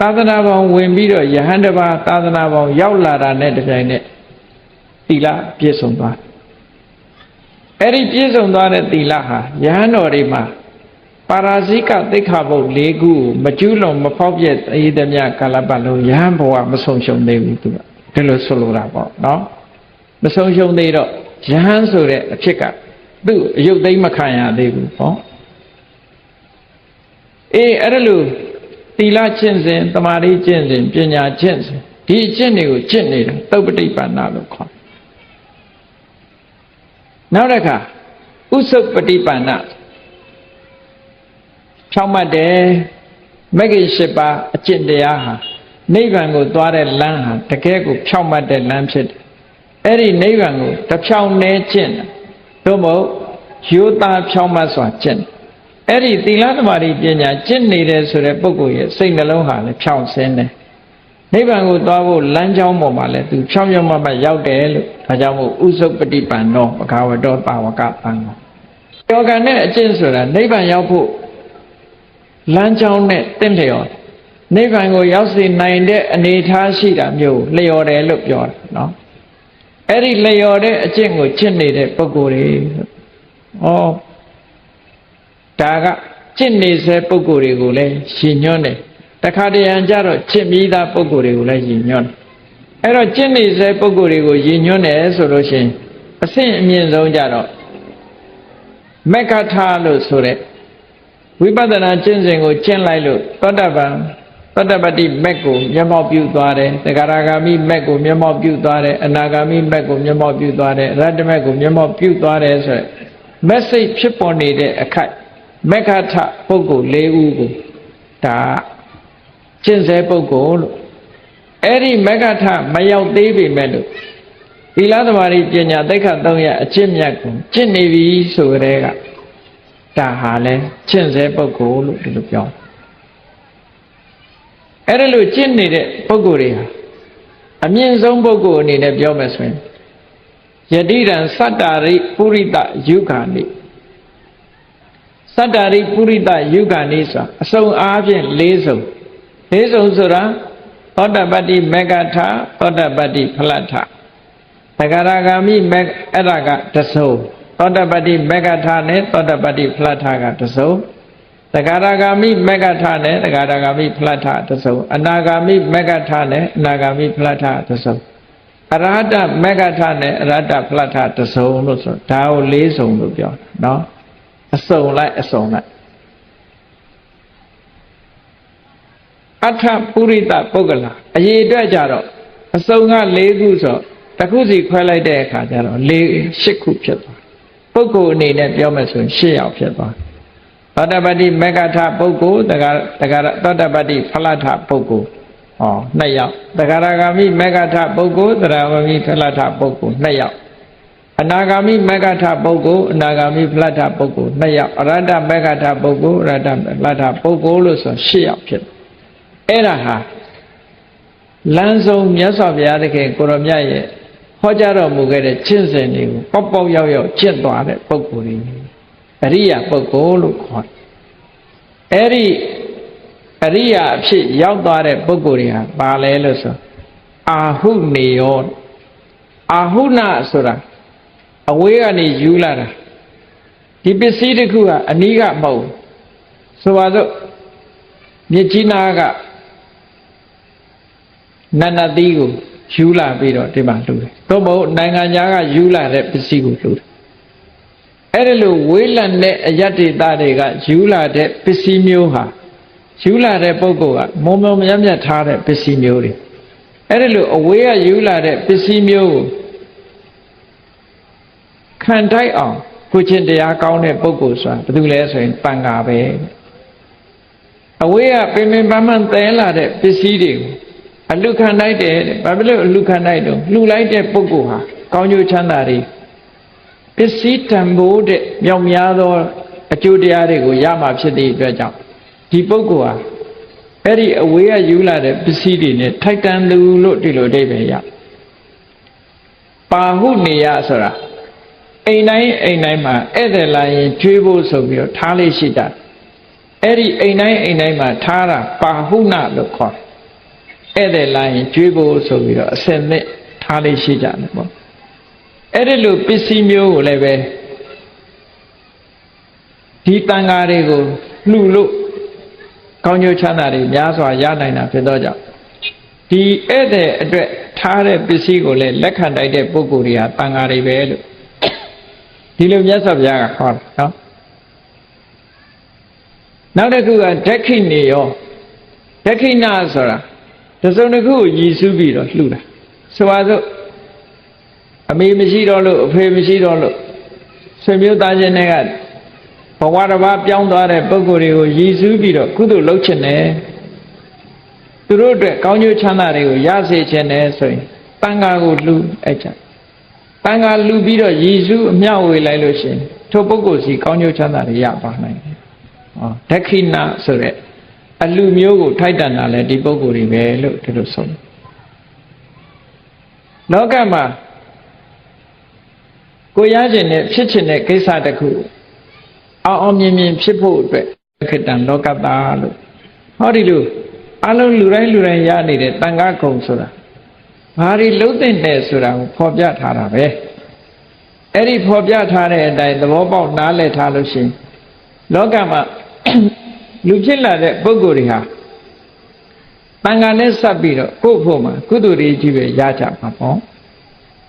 သာသနာပေါင်းဝင်ပြီးတော့ယဟန်တစ်ပါးသာသနာပေါင်းရောက်လာတာနဲ့တပြိုင်နက်သီလပြည့်စုံသွားအဲ့ဒီပြည့်စုံသွားတဲ့သီလဟာယဟန်တော်တွေမှာပါရာဇိကသိက္ခာပုဒ်၄ခုမကျူးလွန်မဖောက်ပြက်အေးသမျှကာလပတ်လုံးယဟန်ဘဝမဆုံးရှုံးသေးဘူးသူကဒီလိုဆိုလိုတာပေါ့နော်မဆုံးရှုံးသေးတော့ယဟန်ဆိုတဲ့အဖြစ်ကသူ့အယုတ်သိမ်းမခံရသေးဘူးပေါ့အေးအဲ့ဒါလို့သီလကျင့်စဉ်သမာဓိကျင့်စဉ်ပညာကျင့်စဉ်ဒီအကျင့်တွေကိုကျင့်နေတာသုပ္ပတိပန္နလို့ခေါ်နောက်တစ်ခါဥစ္စုပ္ပတိပန္နဖြောင့်မတ်တယ်မဂ္ဂင်၈ပါးအကျင့်တရားဟာနိဗ္ဗာန်ကိုသွားတဲ့လမ်းဟာတကယ်ကိုဖြောင့်မတ်တဲ့လမ်းဖြစ်တယ်အဲ့ဒီနိဗ္ဗာန်ကိုတစ်ဖြောင့်နဲ့ကျင့်တယ်သို့မဟုတ် ရိုးသားဖြောင်းမတ်စွာကျင့်အဲ့ဒီသီလသမာဓိပညာကျင့်နေတဲ့ဆိုတဲ့ပုဂ္ဂိုလ်ရဲ့စိတ်နှလုံးဟာလည်းဖြောင်းဆင်းတယ်နိဗ္ဗာန်ကိုသွားဖို့လမ်းကြောင်းပေါ်မှာလည်းသူဖြောင်းဖြောင်းမတ်မတ်ရောက်တယ်လို့ဒါကြောင့်မို့ဥစုပ္ပတိပန်နောဘဂဝတောပါဝကပန်နောယောဂန်နဲ့အကျင့်ဆိုတာနိဗ္ဗာန်ရောက်ဖို့လမ်းကြောင်းနဲ့တင့်လျော်နိဗ္ဗာန်ကိုရောက်စေနိုင်တဲ့အနေအထားရှိတာမျိုးလျော်တယ်လို့ပြောတာနော်အဲ့ဒီလျော်တဲ့အကျင့်ကိုကျင့်နေတဲ့ပုဂ္ဂိုလ်တွေဩဒါကကျင့်နေစေပုဂ္ဂိုလ်တွေကိုလည်းရှင်ညွှန်းတယ်တခါတရံကြတော့ကျင့်ပြီးသားပုဂ္ဂိုလ်တွေကိုလည်းရှင်ညွှန်းတယ်အဲ့တော့ကျင့်နေစေပုဂ္ဂိုလ်တွေကိုရှင်ညွှန်းတယ်ဆိုလို့ရှိရင်အဆင့်အမြင့်ဆုံးကြတော့မက္ခထာလို့ဆိုတဲ့ဝိပဿနာကျင့်စဉ်ကိုကျင့်လိုက်လို့သောတပန်သောတပတိမက်ကိုမျက်မှောက်ပြုသွားတယ်သဂရဂါမိမက်ကိုမျက်မှောက်ပြုသွားတယ်အနာဂါမိမက်ကိုမျက်မှောက်ပြုသွားတယ်အရဟတမက်ကိုမျက်မှောက်ပြုသွားတယ်ဆိုရယ်မက်စိတ်ဖြစ်ပေါ်နေတဲ့အခိုက်မက္ခထပုဂ္ဂိုလ်၄ဦးကိုဒါကျင့်စေပုဂ္ဂိုလ်လို့အဲ့ဒီမက္ခထမရောက်သေးပေမဲ့လို့သီလသမာဓိပညာသိက္ခာ၃ရပ်အကျင့်မြတ်ကိုကျင့်နေပြီဆိုတဲ့ကဒါဟာလဲကျင့်စေပုဂ္ဂိုလ်လို့ဒီလိုပြောအဲ့ဒါလို့ကျင့်နေတဲ့ပုဂ္ဂိုလ်တွေဟာအမြင့်ဆုံးပုဂ္ဂိုလ်အနေနဲ့ပြောမယ်ဆိုရင်ယတိရံသတ္တာရိပုရိတယုဂာနိသတ္တာရိပုရိတယုဂာနိဆိုတာအစုံအားဖြင့်၄စုံဆိုတာသောတပတ္တိမေဃထသောတပတ္တိဖလထသဂရဂါမိမေအဲ့ဒါကတစုံသောတပတ္တိမေဃထနဲ့သောတပတ္တိဖလထကတစုံသဂရဂါမိမေဃထနဲ့သဂရဂါမိဖလထတစုံအနာဂါမိမေဃထနဲ့အနာဂါမိဖလထတစုံအရဟတမေဃထနဲ့အရဟတဖလထတစုံလို့ဆိုဒါကို၄စုံလို့ပြောတာနော်အစုံလိုက်အစုံလိုက်အထပုရိတပုဂ္ဂလာအရေးအတွက်ကြတော့အစုံက၄ခုဆိုတစ်ခုစီခွဲလိုက်တဲ့အခါကျတော့၈ခုဖြစ်သွားပုဂ္ဂိုလ်အနေနဲ့ပြောမယ်ဆိုရင်၈ယောက်ဖြစ်သွားသောတပတ္တိမေဃထပုဂ္ဂိုလ်တဂရသောတပတ္တိဖလထပုဂ္ဂိုလ်2ယောက်တဂရဂါမိမေဃထပုဂ္ဂိုလ်တရဝမိဖလထပုဂ္ဂိုလ်2ယောက်အနာဂါမိမေဃထပုဂ္ဂိုလ်အနာဂါမိဖလထပုဂ္ဂိုလ်2ယောက်အရဟတမေဃထပုဂ္ဂိုလ်အရဟတဖလထပုဂ္ဂိုလ်လို့ဆို8ယောက်ဖြစ်အဲ့ဒါဟာလမ်းဆုံးမြတ်စွာဘုရားသခင်ကိုရောမြတ်ရဲ့ဟောကြားတော်မူခဲ့တဲ့ကျင့်စဉ်တွေကိုပေါက်ပေါက်ရောက်ရောက်ကျင့်သွားတဲ့ပုဂ္ဂိုလ်တွေအရိယာပုဂ္ဂိုလ်လို့ခေါ်တယ်အဲ့ဒီအရိယာအဖြစ်ရောက်သွားတဲ့ပုဂ္ဂိုလ်တွေဟာဘာလဲလို့ဆိုအာဟုနေယောအာဟုနာဆိုတာအဝေးကနေယူလာတာဒီပစ္စည်းတစ်ခုကအနီးကမဟုတ်ဆိုပါစို့မြစ်ကြီးနားကနန္ဒသီးကိုယူလာပြီးတော့ဒီမှာလှူတယ်သို့မဟုတ်နိုင်ငံခြားကယူလာတဲ့ပစ္စည်းကိုလှူတယ်အဲ့ဒါလို့ဝေးလံတဲ့အယတ္တိတတွေကယူလာတဲ့ပစ္စည်းမျိုးဟာယူလာတဲ့ပုဂ္ဂိုလ်ကမုံမုံမြတ်မြတ်ထားတဲ့ပစ္စည်းမျိုးတွေအဲ့ဒါလို့အဝေးကယူလာတဲ့ပစ္စည်းမျိုးကိုခံတိုက်အောင်ကိုချင်းတရားကောင်းတဲ့ပုဂ္ဂိုလ်ဆိုတာဘာလို့လဲဆိုရင်တန်ခါပဲအဝေးကပင်ပင်ပန်းပန်းသဲလာတဲ့ပစ္စည်းတွေကိုအလူခံတိုက်တယ်ဘာဖြစ်လို့အလူခံတိုက်တော့လှူလိုက်တဲ့ပုဂ္ဂိုလ်ဟာကောင်းကျိုးချမ်းသာတွေပစ္စည်းတန်ဖိုးတဲ့မြောက်များသောအကျိုးတရားတွေကိုရမှာဖြစ်တဲ့အတွက်ကြောင့်ဒီပုဂ္ဂိုလ်ဟာအဲ့ဒီအဝေးကယူလာတဲ့ပစ္စည်းတွေနဲ့ထိုက်တန်သူလို့ဒီလိုအဓိပ္ပာယ်ရပါဟုနေယဆိုတာအိမ်တိုင်းမှာဧည့်သည်လာရင်ကျွေးဖို့ဆိုပြီးတော့ထားလေးရှိတာအဲ့ဒီအိမ်တိုင်းမှာထားတာပါဟုနလို့ခေါ်ဧည့်သည်လာရင်ကျွေးဖို့ဆိုပြီးတော့အစင်နဲ့ထားလေးရှိကြတယ်ပေါ့အဲ့ဒီလိုပစ္စည်းမျိုးကိုလည်းပဲဒီတန်ဃာတွေကိုလှူလို့ကောင်းကျိုးချမ်းသာတွေများစွာရနိုင်တာဖြစ်သောကြောင့်ဒီဧည့်သည်အတွက်ထားတဲ့ပစ္စည်းကိုလည်းလက်ခံတိုက်တဲ့ပုဂ္ဂိုလ်တွေဟာတန်ဃာတွေပဲလို့ဒီလိုမြတ်စွာဘုရားကခေါ်တယ်နော်နောက်တစ်ခုကဒက္ခိဏေယောဒက္ခိဏဆိုတာတစုံတစ်ခုကိုရည်စူးပြီးတော့လှူတာဆိုပါစို့အမေမရှိတော့လို့အဖေမရှိတော့လို့ဆွေမျိုးသားချင်းတွေကဘဝတစ်ပါးပြောင်းသွားတဲ့ပုဂ္ဂိုလ်တွေကိုရည်စူးပြီးတော့ကုသိုလ်လုပ်ချင်တယ်သူတို့အတွက်ကောင်းကျိုးချမ်းသာတွေကိုရစေချင်တယ်ဆိုရင်တန်ခါကိုလှူအဲ့ချာတန်ခါလှူပြီးတော့ရည်စူးအမျှဝေလိုက်လို့ရှိရင် ထိုပုဂ္ဂိုလ်စီကောင်းကျိုးချမ်းသာတွေရပါနိုင်တယ်ဒက္ခိဏဆိုတဲ့အလူမျိုးကိုထိုက်တန်တာလဲဒီပုဂ္ဂိုလ်တွေပဲလို့ဒီလိုဆိုလောကမှာကိုရခြင်းနဲ့ဖြစ်ခြင်းတဲ့ကိစ္စတစ်ခုအောင်မြင်ဖြစ်ဖို့အတွက်ခေတ္တလောကသားလို့ဟောဒီလိုအလုံးလူတိုင်းရနေတဲ့တန်ခါကုံဆိုတာဘာတွေလုံးတဲ့နဲ့ဆိုတာကိုဖော်ပြထားတာပဲအဲ့ဒီဖော်ပြထားတဲ့အတိုင်းသဘောပေါက်နားလည်ထားလို့ရှိရင်လောကမှာလူဖြစ်လာတဲ့ပုဂ္ဂိုလ်တွေဟာတန်ခါနဲ့ဆက်ပြီးတော့ကိုယ့်ဖို့မှာကုသိုလ်တွေကြီးပဲရကြမှာပေါ့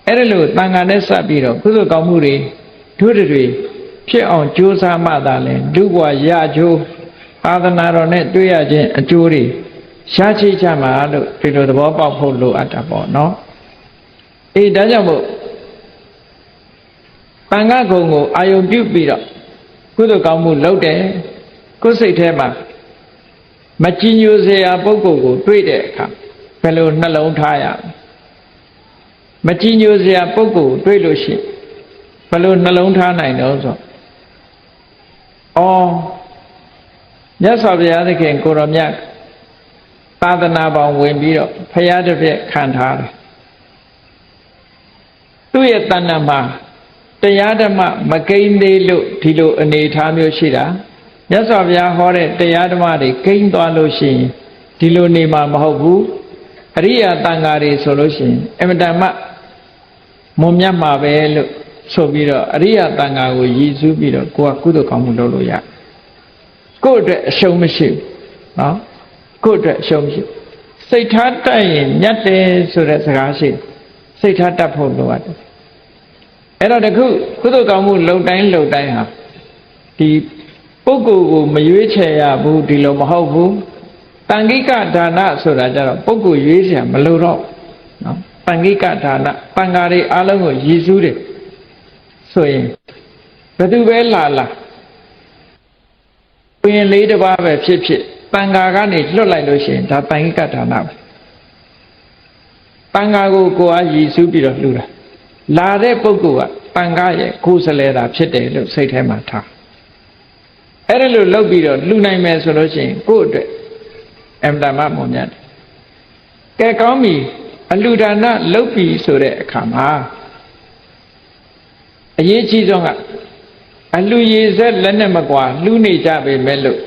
အဲ့ဒါလို့တန်ခါနဲ့ဆက်ပြီးတော့ကုသိုလ်ကောင်းမှုတွေတို့တွေဖြစ်အောင်ကြိုးစားမှသာလဲလူဘဝရကြိုးသာသနာတော်နဲ့တွေ့ရခြင်းအကျိုးတွေရှားချိကြမှာလို့ဒီလိုသဘောပေါက်ဖို့လိုအပ်တာပေါ့နော်အေးဒါကြောင့်မို့တန်ခါကုံကိုအာယုံပြုပြီးတော့ကုသိုလ်ကောင်းမှုလုပ်တယ်ကိုယ်စိတ်ထဲမှာမကြည်ညိုစရာပုဂ္ဂိုလ်ကိုတွေ့တဲ့အခါဘယ်လိုနှလုံးထားရမကြည်ညိုစရာပုဂ္ဂိုလ်တွေ့လို့ရှိဘယ်လိုနှလုံးထားနိုင်တော့ဆိုမြတ်စွာဘုရားသခင်ကိုရောမြတ်သာသနာပေါင်းဝင်ပြီးတော့ဖရာတစ်ပြက်ခံထားတယ်သူ့ရဲ့တဏ္ဍာမှာတရားဓမ္မမကိန်းသေးလို့ဒီလိုအနေထားမျိုးရှိတာမြတ်စွာဘုရားဟောတဲ့တရားဓမ္မတွေကိန်းသွားလို့ရှိရင်ဒီလိုနေမှာမဟုတ်ဘူးအရိယာတန်ဃာတွေဆိုလို့ရှိရင်အမတန်မှမွန်မြတ်မှာပဲလို့ဆိုပြီးတော့အရိယာတန်ဃာကိုရည်စူးပြီးတော့ကိုကကုသိုလ်ကောင်းမှုလုပ်လို့ရကိုယ့်အတွက်အရှုံးမရှိဘူးနော်ကိုယ့်အတွက်အရှုံးမရှိစိတ်ထားတက်ရင်မြတ်တယ်ဆိုတဲ့စကားရှိစိတ်ထားတက်ဖို့လိုအပ်တယ်အဲ့တော့တခုကုသိုလ်ကောင်းမှုလုံတိုင်းဟာဒီပုဂ္ဂိုလ်ကိုမရွေးချယ်ရဘူးဒီလိုမဟုတ်ဘူးတန်ခိကဒါနဆိုတာကြတော့ပုဂ္ဂိုလ်ရွေးချယ်မလိုတော့နော်တန်ခိကဒါနပံဃာတွေအားလုံးကိုရည်စူးတယ်ဆိုရင်ဘယ်သူပဲလာဘုရင်လေးတစ်ပါးပဲဖြစ်တန်ဃာကနေလွတ်လိုက်လို့ရှိရင်ဒါတန်ခိကဒါနပဲတန်ဃာကိုအားရည်စူးပြီးတော့လှူတာလာတဲ့ပုဂ္ဂိုလ်ကတန်ခါရဲ့ကိုယ်စလဲတာဖြစ်တယ်လို့စိတ်ထဲမှာထားအဲ့ဒါလို့လုပ်ပြီးတော့လှူနိုင်မယ်ဆိုလို့ရှိရင်ကိုယ့်အတွက်အမတမမွန်မြတ်တယ်ကဲကောင်းပြီအလှူဒါနလုပ်ပြီးဆိုတဲ့အခါမှာအရေးကြီးဆုံးကအလှူရည်ဆက်လက်နဲ့မကွာလှူနေကြပေမဲ့လို့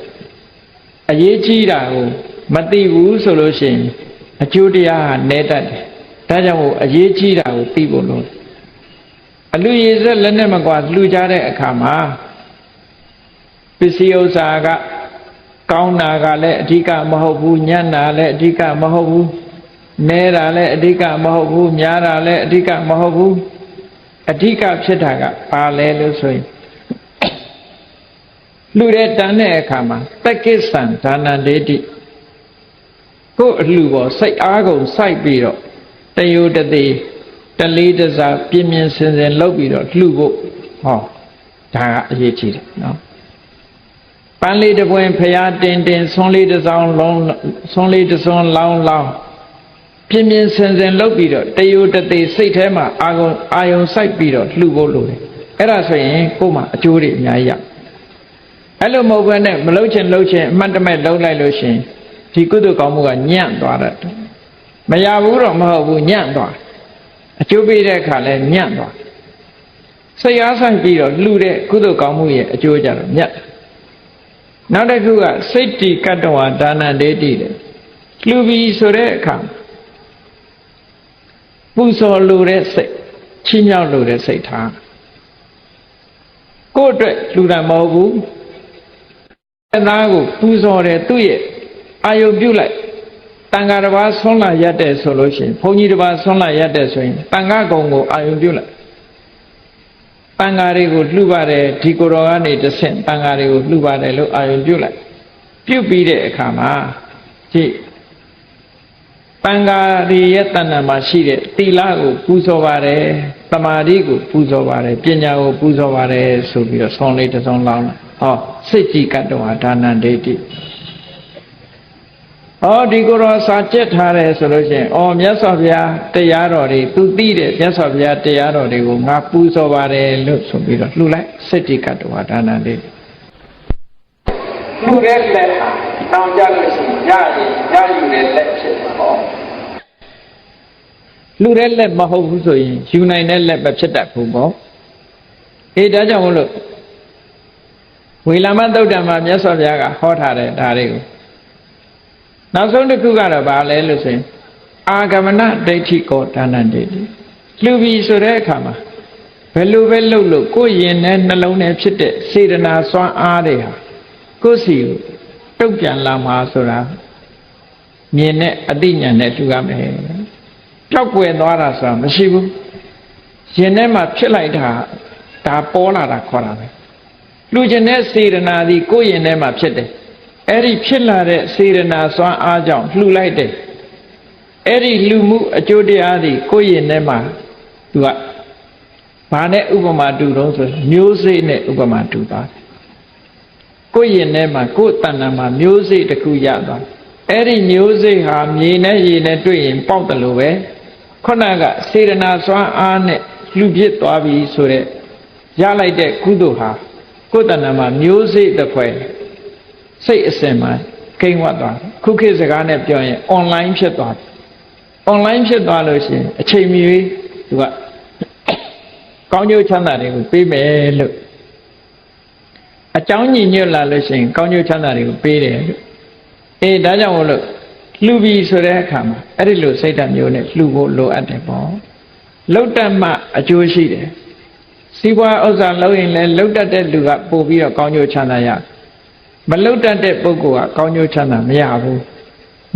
အရေးကြီးတာကိုမသိဘူးဆိုလို့ရှိရင်အကျိုးတရားဟာနည်းတတ်တယ်ဒါကြောင့်မို့အရေးကြီးတာကိုသိဖို့လို့အလှူရည်ဆက်လက်နဲ့မကွာလှူကြတဲ့အခါမှာပစ္စည်းဥစ္စာကကောင်းတာကလည်းအဓိကမဟုတ်ဘူးညံ့တာလည်းအဓိကမဟုတ်ဘူးနဲတာလည်းအဓိကမဟုတ်ဘူးများတာလည်းအဓိကမဟုတ်ဘူးအဓိကဖြစ်တာကပါလဲလို့ဆိုရင်လှူတဲ့တန်တဲ့အခါမှာတက္ကိစ္ဆံဒါနန္ဒေတိကိုယ်အလှူပေါ်စိတ်အားကုန်စိုက်ပြီးတော့တယုတတိတလေးတစားပြင်းပြင်းစင်စင်လုပ်ပြီးတော့လှူဖို့ဒါကအရေးကြီးတယ်နော်ပန်းလေးတစ်ပွင့်ဖျားတင်ဆွန်းလေးတစ်စောင်းလုံးဆွန်းလေးတစ်စွန်းလောင်းပြင်းပြင်းစင်စင်လုပ်ပြီးတော့တယုတတိစိတ်ထဲမှာအာယုံစိုက်ပြီးတော့လှူဖို့လိုတယ်အဲ့ဒါဆိုရင်ကိုယ်မှာအကျိုးတွေအများကြီးရအဲ့လိုမဟုတ်ဘဲနဲ့မလုပ်ချင်အမှတ်တမဲ့လုပ်လိုက်လို့ရှိရင်ဒီကုသိုလ်ကောင်းမှုကညံ့သွားတယ်မရဘူးတော့မဟုတ်ဘူးညံ့သွားအကျိုးပေးတဲ့အခါလဲညံ့သွားစိတ်အားဆိုင်ပြီးတော့လှူတဲ့ကုသိုလ်ကောင်းမှုရဲ့အကျိုးကြတော့မြတ်နောက်တစ်ခုကစိတ်တိကတ္တဝါဒါနဒေတိတဲ့လှူပြီးဆိုတဲ့အခါပူဇော်လိုတဲ့စိတ်ချီးမြှောက်လိုတဲ့စိတ်ထားကိုယ့်အတွက်လှူတာမဟုတ်ဘူးအသားကိုပူဇော်တယ်သူ့ရဲ့အာယုပြုလိုက်တန်ဃာတစ်ပါးဆွမ်းလာရတဲ့ဆိုလို့ရှိရင်ဘုန်းကြီးတစ်ပါးဆွမ်းလာရတဲ့ဆိုရင်တန်ဃာကုံကိုအာယုပြုလိုက်တန်ဃာတွေကိုလှူပါတယ်ဒီကိုယ်တော်ကနေတဆင့်တန်ဃာတွေကိုလှူပါတယ်လို့အာယုပြုလိုက်ပြုပြီးတဲ့အခါမှာဒီတန်ဃာတွေရဲ့တဏ္ဍာမှာရှိတဲ့သီလကိုပူဇော်ပါတယ်သမာဓိကိုပူဇော်ပါတယ်ပညာကိုပူဇော်ပါတယ်ဆိုပြီးတော့ဆောင်းလေးတစ်စောင်းလောင်းစိတ်ကြည်ကတ္တဝါဒါနန္ဒေတိ ဒီကိုယ်တော်စာကျက်ထားတယ်ဆိုလို့ရှိရင်မြတ်စွာဘုရားတရားတော်တွေသူသိတယ်မြတ်စွာဘုရားတရားတော်တွေကိုငါပူဇော်ပါတယ်လို့ဆိုပြီးတော့လှူလိုက်စိတ္တိကတ္တဝါဒါနလေးလှူတဲ့လက်တောင်းကြလို့ရှိရင်ရယူတဲ့လက်ဖြစ်တော့လှူတဲ့လက်မဟုတ်ဘူးဆိုရင်ယူနိုင်တဲ့လက်ပဲဖြစ်တတ်ဘူးပေါ့ဒါကြောင့်မလို့ဝေလာမသုတ်တံမှာမြတ်စွာဘုရားကဟောထားတဲ့ဒါတွေကိုနောက်ဆုံးတစ်ခုကတော့ဗာလဲလို့ဆိုရင်အာဂမနဒိဋ္ဌိကောဒါနံတေတိလှူပြီးဆိုတဲ့အခါမှာဘယ်လိုပဲလှုပ်လို့ကိုယ်ရင်နဲ့နှလုံးနဲ့ဖြစ်တဲ့စေတနာစွမ်းအားတွေဟာကိုယ်စီကိုတုတ်ပြန်လာမှာဆိုတာမြင်တဲ့အသိဉာဏ်နဲ့လှူရမယ်ပျောက်ကွယ်သွားတာဆိုတာမရှိဘူးရင်ထဲမှာဖြစ်လိုက်တာဒါပေါ်လာတာခေါ်တာပဲလှူခြင်းတဲ့စေတနာသည်ကိုယ်ရင်ထဲမှာဖြစ်တယ်အဲ့ဒီဖြစ်လာတဲ့စေတနာစွမ်းအားကြောင့်လှူလိုက်တယ်အဲ့ဒီလှူမှုအကျိုးတရားသည်ကိုယ်ရင်ထဲမှာသူကဘာနဲ့ဥပမာတူတော့ဆိုမျိုးစေ့နဲ့ဥပမာတူသွားတယ်ကိုယ်ရင်ထဲမှာကိုယ်တဏ္ဍာမှာမျိုးစေ့တစ်ခုရသွားအဲ့ဒီမျိုးစေ့ဟာမြေနဲ့ရေနဲ့တွေ့ရင်ပေါက်တယ်လို့ပဲခုနကစေတနာစွမ်းအားနဲ့လှူဖြစ်သွားပြီဆိုတဲ့ရလိုက်တဲ့ကုသိုလ်ဟာကိုယ်တဏ္ဍာမှာမျိုးစေ့တစ်ဖွဲစိတ်အစဉ်မှာကိန်းဝတ်သွားတယ်ခုခေတ်စကားနဲ့ပြောရင် online ဖြစ်သွားတယ် online ဖြစ်သွားလို့ရှိရင်အချိန်မီသူကကောင်းကျိုးချမ်းသာတွေကိုပေးမယ်လို့အကြောင်းညီညွတ်လာလို့ရှိရင်ကောင်းကျိုးချမ်းသာတွေကိုပေးတယ်လို့ဒါကြောင့်မို့လို့လှူပြီးဆိုတဲ့အခါမှာအဲ့ဒီလိုစိတ်ဓာတ်မျိုးနဲ့လှူဖို့လိုအပ်တယ်ပေါ့လှုပ်တတ်မှအကျိုးရှိတယ်စီးပွားဥစ္စာလုပ်ရင်လည်းလှုပ်တတ်တဲ့လူကပို့ပြီးတော့ကောင်းကျိုးချမ်းသာရမလှုပ်တတ်တဲ့ပုဂ္ဂိုလ်ကကောင်းကျိုးချမ်းသာမရဘူး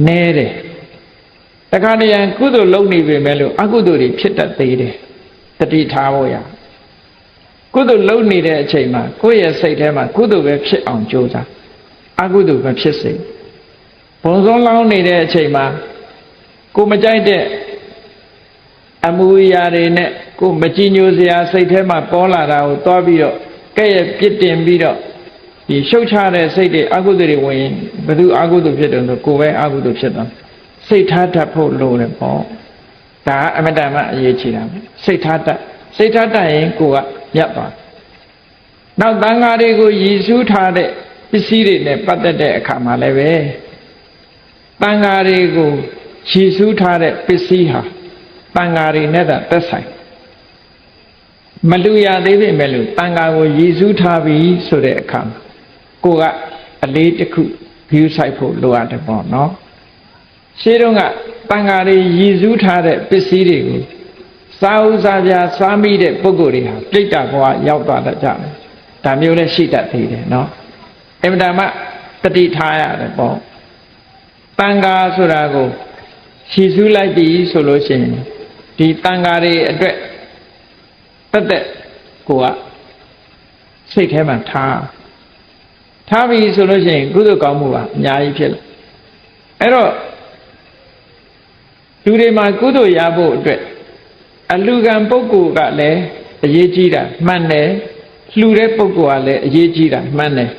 နည်းတယ်တခါတည်းရန်ကုသိုလ်လုပ်နေပေမဲ့လို့အကုသိုလ်တွေဖြစ်တတ်သေးတယ်တတိထားဖို့ရကုသိုလ်လုပ်နေတဲ့အချိန်မှာကိုယ့်ရဲ့စိတ်ထဲမှာကုသိုလ်ပဲဖြစ်အောင်ကြိုးစားအကုသိုလ်ပဲဖြစ်စေဘုံဆုံးလောင်းနေတဲ့အချိန်မှာကိုမကြိုက်တဲ့အမူအရာတွေနဲ့ကိုမကြည်ညိုစရာစိတ်ထဲမှာပေါ်လာတာကိုတွားပြီးတော့ကဲ့ရဲ့ပြစ်တင်ပြီးတော့ဒီရှုပ်ချတဲ့စိတ်တွေအကုသိုလ်တွေဝင်ရင်ဘယ်သူအကုသိုလ်ဖြစ်တယ်ဆိုကိုယ်ပဲအကုသိုလ်ဖြစ်သွားစိတ်ထားတတ်ဖို့လိုတယ်ပေါ့ဒါအမတ္တမအရေးကြီးတာစိတ်ထားတတ်ရင်ကိုယ်ကရပ်သွားနောက်တန်ဃာတွေကိုရည်စူးထားတဲ့ပစ္စည်းတွေနဲ့ပတ်သက်တဲ့အခါမှာလည်းပဲတန်ဃာတွေကိုရည်စူးထားတဲ့ပစ္စည်းဟာတန်ဃာတွေနဲ့သက်ဆိုင်မလူရသေးပေမဲ့လို့တန်ဃာကိုရည်စူးထားပြီးဆိုတဲ့အခါမှာကိုကအလေးတစ်ခုဂရုစိုက်ဖို့လိုအပ်တယ်ပေါ့နော်ရှင်းတော့ကတန်ဃာတွေရည်စူးထားတဲ့ပစ္စည်းတွေကိုစားဥစားပြစားမိတဲ့ပုဂ္ဂိုလ်တွေဟာပြိတ္တာဘဝရောက်သွားတတ်ကြတယ်ဒါမျိုးလည်းရှိတတ်သေးတယ်နော်အမှန်တမ်းတတိထားရတယ်ပေါ့တန်ဃာဆိုတာကိုရည်စူးလိုက်ပြီဆိုလို့ရှိရင်ဒီတန်ဃာတွေအတွက်တက်ကိုကစိတ်ထဲမှာထားပြီဆိုလို့ရှိရင်ကုသိုလ်ကောင်းမှုကအများကြီးဖြစ်လာအဲ့တော့လူတွေမှာကုသိုလ်ရဖို့အတွက်အလှူခံပုဂ္ဂိုလ်ကလည်းအရေးကြီးတာမှန်တယ်လှူတဲ့ပုဂ္ဂိုလ်ကလည်းအရေးကြီးတာမှန်တယ်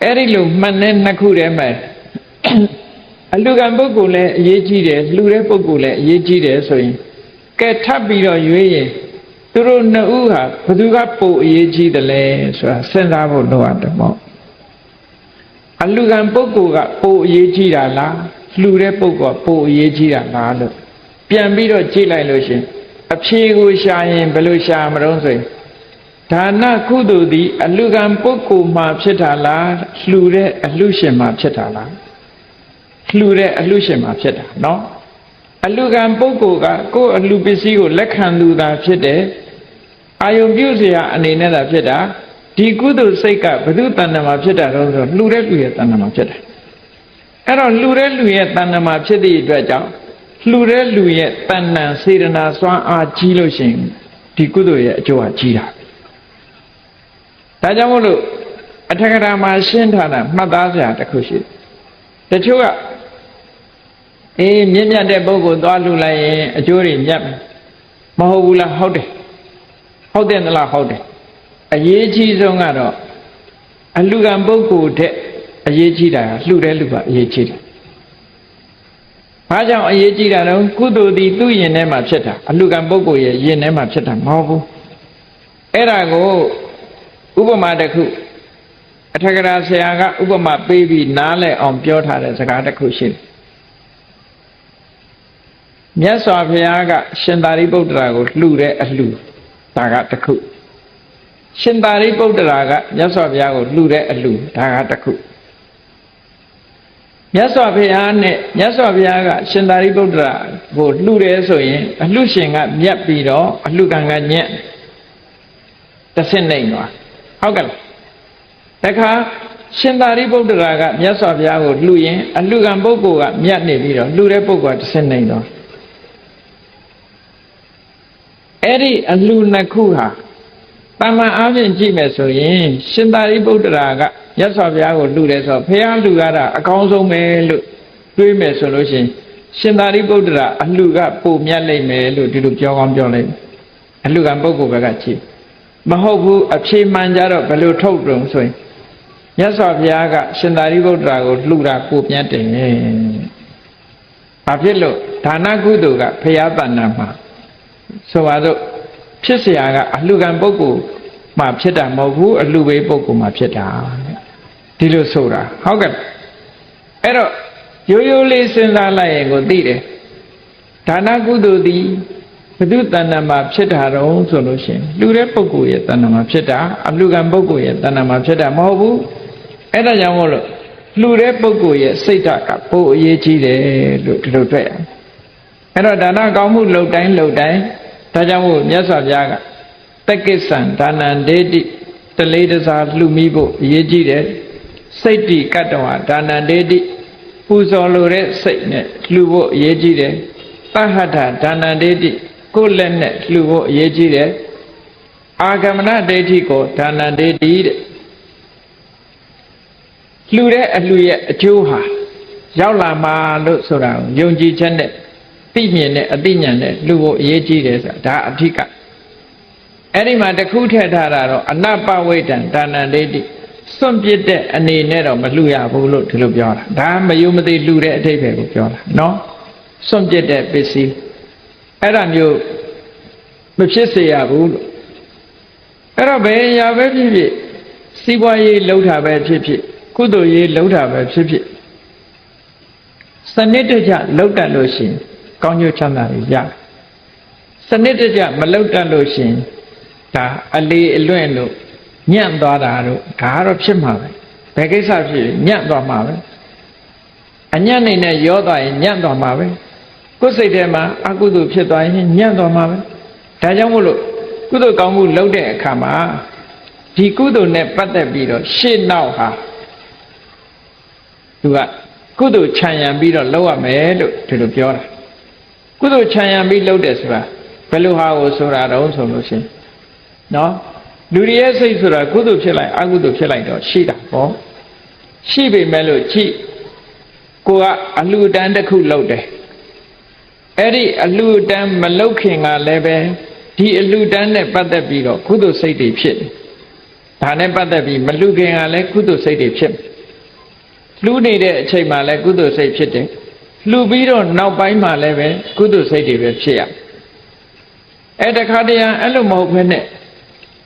အဲ့ဒီလိုမှန်တဲ့နှစ်ခုတည်းမှာအလှူခံပုဂ္ဂိုလ်လည်းအရေးကြီးတယ်လှူတဲ့ပုဂ္ဂိုလ်လည်းအရေးကြီးတယ်ဆိုရင်ကဲထပ်ပြီးတော့ရွေးရင်သူတို့နှစ်ဦးဟာဘယ်သူကပိုအရေးကြီးတယ်လဲဆိုတာစဉ်းစားဖို့လိုအပ်တယ်ပေါ့အလှူခံပုဂ္ဂိုလ်ကပိုအရေးကြီးတာလားလှူတဲ့ပုဂ္ဂိုလ်ကပိုအရေးကြီးတာလားလို့ပြန်ပြီးတော့ကြည့်လိုက်လို့ရှင်အဖြေကိုရှာရင်ဘယ်လိုရှာမလို့ဆိုရင်ဒါနကုသိုလ်သည်အလှူခံပုဂ္ဂိုလ်မှာဖြစ်တာလားလှူတဲ့အလှူရှင်မှာဖြစ်တာလားလှူတဲ့အလှူရှင်မှာဖြစ်တာနော်အလှူခံပုဂ္ဂိုလ်ကကိုယ်အလှူပစ္စည်းကိုလက်ခံသူသာဖြစ်တယ်အာယုံပြုเสียအနေနဲ့သာဖြစ်တာဒီကုသိုလ်စိတ်ကဘု து တဏ္ဍမှာဖြစ်တာတော့ဆိုလှူတဲ့လူရဲ့တဏ္ဍမှာဖြစ်တယ်အဲ့တော့လှူတဲ့လူရဲ့တဏ္ဍမှာဖြစ်သည့်အတွက်ကြောင့်လှူတဲ့လူရဲ့တဏ္ဍစေတနာစွမ်းအားကြီးလို့ရှိရင်ဒီကုသိုလ်ရဲ့အကျိုးဟာကြီးတာဒါကြောင့်မို့လို့အထက်ကရာမှာရှင်းထားတာမှတ်သားစရာတစ်ခုရှိတယ်တချို့ကမြင့်မြတ်တဲ့ပုဂ္ဂိုလ်သွားလှူလိုက်ရင်အကျိုးတွေမြတ်မဟုတ်ဘူးလားဟုတ်တယ်ဟုတ်တယ်လားဟုတ်တယ်အရေးကြီးဆုံးကတော့အလှူခံပုဂ္ဂိုလ်တဲ့အရေးကြီးတာလှူတဲ့လူကအရေးကြီးတယ် ဘာကြောင့်အရေးကြီးတာတော့ကုသိုလ်သည်သူ့ယင်ထဲမှာဖြစ်တာအလှကံပုဂ္ဂိုလ်ရဲ့ယင်ထဲမှာဖြစ်တာမဟုတ်ဘူးအဲ့ဒါကိုဥပမာတစ်ခုအထက်ကရာဆရာကဥပမာပေးပြီးနားလည်အောင်ပြောထားတဲ့စကားတစ်ခုရှိတယ်မြတ်စွာဘုရားကရှင်သာရိပုတ္တရာကိုလှူတဲ့အလှူဒါကတစ်ခုရှင်သာရိပုတ္တရာကမြတ်စွာဘုရားကိုလှူတဲ့အလှူဒါကတစ်ခုမြတ်စွာဘုရားနဲ့မြတ်စွာဘုရားကရှင်သာရိပုတ္တရာကိုလှူတယ်ဆိုရင်အလှရှင်ကမြတ်ပြီးတော့အလှကံကညက်တစ်ဆင့်နေသွားဟုတ်ကဲ့တခါရှင်သာရိပုတ္တရာကမြတ်စွာဘုရားကိုလှူရင်အလှကံပုဂ္ဂိုလ်ကမြတ်နေပြီးတော့လှူတဲ့ပုဂ္ဂိုလ်ကတစ်ဆင့်နေသွားအဲ့ဒီအလှနှစ်ခုဟာတမန်အားဖြင့်ကြည့်မယ်ဆိုရင်ရှင်သာရိပုတ္တရာကမြတ်စွာဘုရားကိုလှူတယ်ဆိုတော့ဘုရားလှူရတာအကောင်းဆုံးပဲလို့တွေးမယ်ဆိုလို့ရှိရင်ရှင်သာရိပုတ္တရာအလှကပိုမြတ်လိမ့်မယ်လို့ဒီလိုပြောကောင်းပြောလိုက်အလှကံပုဂ္ဂိုလ်ဘက်ကကြည့်မဟုတ်ဘူးအဖြေမှန်ကြတော့ဘယ်လိုထုတ်တုံဆိုရင်မြတ်စွာဘုရားကရှင်သာရိပုတ္တရာကိုလှူတာကိုမြတ်တယ်ဘာဖြစ်လို့ဒါနကုသိုလ်ကဘုရားတဏ္ဍာမှာဆိုပါတော့ဖြစ်เสียကအလှကံပုဂ္ဂိုလ်မှာဖြစ်တာမဟုတ်ဘူးအလှဝေးပုဂ္ဂိုလ်မှာဖြစ်တာဒီလိုဆိုတာဟုတ်ကဲ့အဲ့တော့ရိုးရိုးလေးစဉ်းစားလိုက်ရင်ကိုသိတယ်ဒါနကုသိုလ်သည်ဘုသူတဏ္ဍာမှာဖြစ်တာတော့ဆိုလို့ရှိရင်လှူတဲ့ပုဂ္ဂိုလ်ရဲ့တဏ္ဍာမှာဖြစ်တာအလှကံပုဂ္ဂိုလ်ရဲ့တဏ္ဍာမှာဖြစ်တာမဟုတ်ဘူးအဲ့ဒါကြောင့်မို့လို့လှူတဲ့ပုဂ္ဂိုလ်ရဲ့စိတ်ဓာတ်ကပိုအရေးကြီးတယ်လို့ဒီလိုတွေ့ရအဲ့တော့ဒါနကောင်းမှုလှုပ်တိုင်းလှုပ်တိုင်းဒါကြောင့်မို့မြတ်စွာဘုရားကတက္ကိစ္ဆံဒါနံဒေတိတလေးတစားလှူမိဖို့အရေးကြီးတယ်စိတ်တိကတ္တဝဒါနံဒေတိပူဇော်လိုတဲ့စိတ်နဲ့လှူဖို့အရေးကြီးတယ်သဟထဒါနံဒေတိကိုယ်လက်နဲ့လှူဖို့အရေးကြီးတယ်အာဂမနဒိဋ္ဌိကိုဒါနံဒေတိတဲ့လှူတဲ့အလှူရဲ့အကျိုးဟာရောက်လာမှာလို့ဆိုတာကိုယုံကြည်ချက်နဲ့သိမြင်တဲ့အသိဉာဏ်နဲ့လှူဖို့အရေးကြီးတယ်ဆိုတာဒါအဓိကအဲ့ဒီမှာတစ်ခုထည့်ထားတာတော့အနပဝိတံဒါနံဒိဋ္ဌိစွန့်ပစ်တဲ့အနေနဲ့တော့မလှူရဘူးလို့ဒီလိုပြောတာဒါမယုံမသိလှူတဲ့အဓိပ္ပာယ်ကိုပြောတာနော်စွန့်ပစ်တဲ့ပစ္စည်းအဲ့ဒါမျိုးမဖြစ်စေရဘူးလို့အဲ့တော့ဘယ်ရာပဲဖြစ်ဖြစ်စီးပွားရေးလှုပ်တာပဲဖြစ်ဖြစ်ကုသိုလ်ရေးလှုပ်တာပဲဖြစ်ဖြစ်စနစ်တကျလှုပ်တတ်လို့ရှိရင်ကောင်းကျိုးချမ်းသာတွေရစနစ်တကျမလှုပ်တတ်လို့ရှိရင်ဒါအလေအလွင့်လို့ညံ့သွားတာတို့ဒါကတော့ဖြစ်မှာပဲဘယ်ကိစ္စဖြစ်ညံ့သွားမှာပဲအညံ့နေနဲ့ရောသွားရင်ညံ့သွားမှာပဲကိုယ်စိတ်ထဲမှာအကုသိုလ်ဖြစ်သွားရင်ညံ့သွားမှာပဲဒါကြောင့်မို့လို့ကုသိုလ်ကောင်းမှုလုပ်တဲ့အခါမှာဒီကုသိုလ်နဲ့ပတ်သက်ပြီးတော့ရှေ့နောက်ဟာသူကကုသိုလ်ခြံရံပြီးတော့လုပ်ရမယ်လို့ဒီလိုပြောတာကုသိုလ်ခြံရံပြီးလုပ်တယ်ဆိုတာဘယ်လိုဟာကိုဆိုတာတော့ဆိုလို့ရှိရင်နော်လူတွေရဲ့စိတ်ဆိုတာကုသိုလ်ဖြစ်လိုက်အကုသိုလ်ဖြစ်လိုက်တော့ရှိတာပေါ့ရှိပေမဲ့လို့ကြည့်ကိုကအလှူဒန်းတစ်ခုလုပ်တယ်အဲ့ဒီအလှူဒန်းမလုပ်ခင်ကလည်းပဲဒီအလှူဒန်းနဲ့ပတ်သက်ပြီးတော့ကုသိုလ်စိတ်တွေဖြစ်တယ်ဒါနဲ့ပတ်သက်ပြီးမလှူခင်ကလည်းကုသိုလ်စိတ်တွေဖြစ်လှူနေတဲ့အချိန်မှာလည်းကုသိုလ်စိတ်ဖြစ်တယ်လှူပြီးတော့နောက်ပိုင်းမှာလည်းပဲကုသိုလ်စိတ်တွေပဲဖြစ်ရအဲ့တခါတည်းအဲ့လိုမဟုတ်ဘဲနဲ့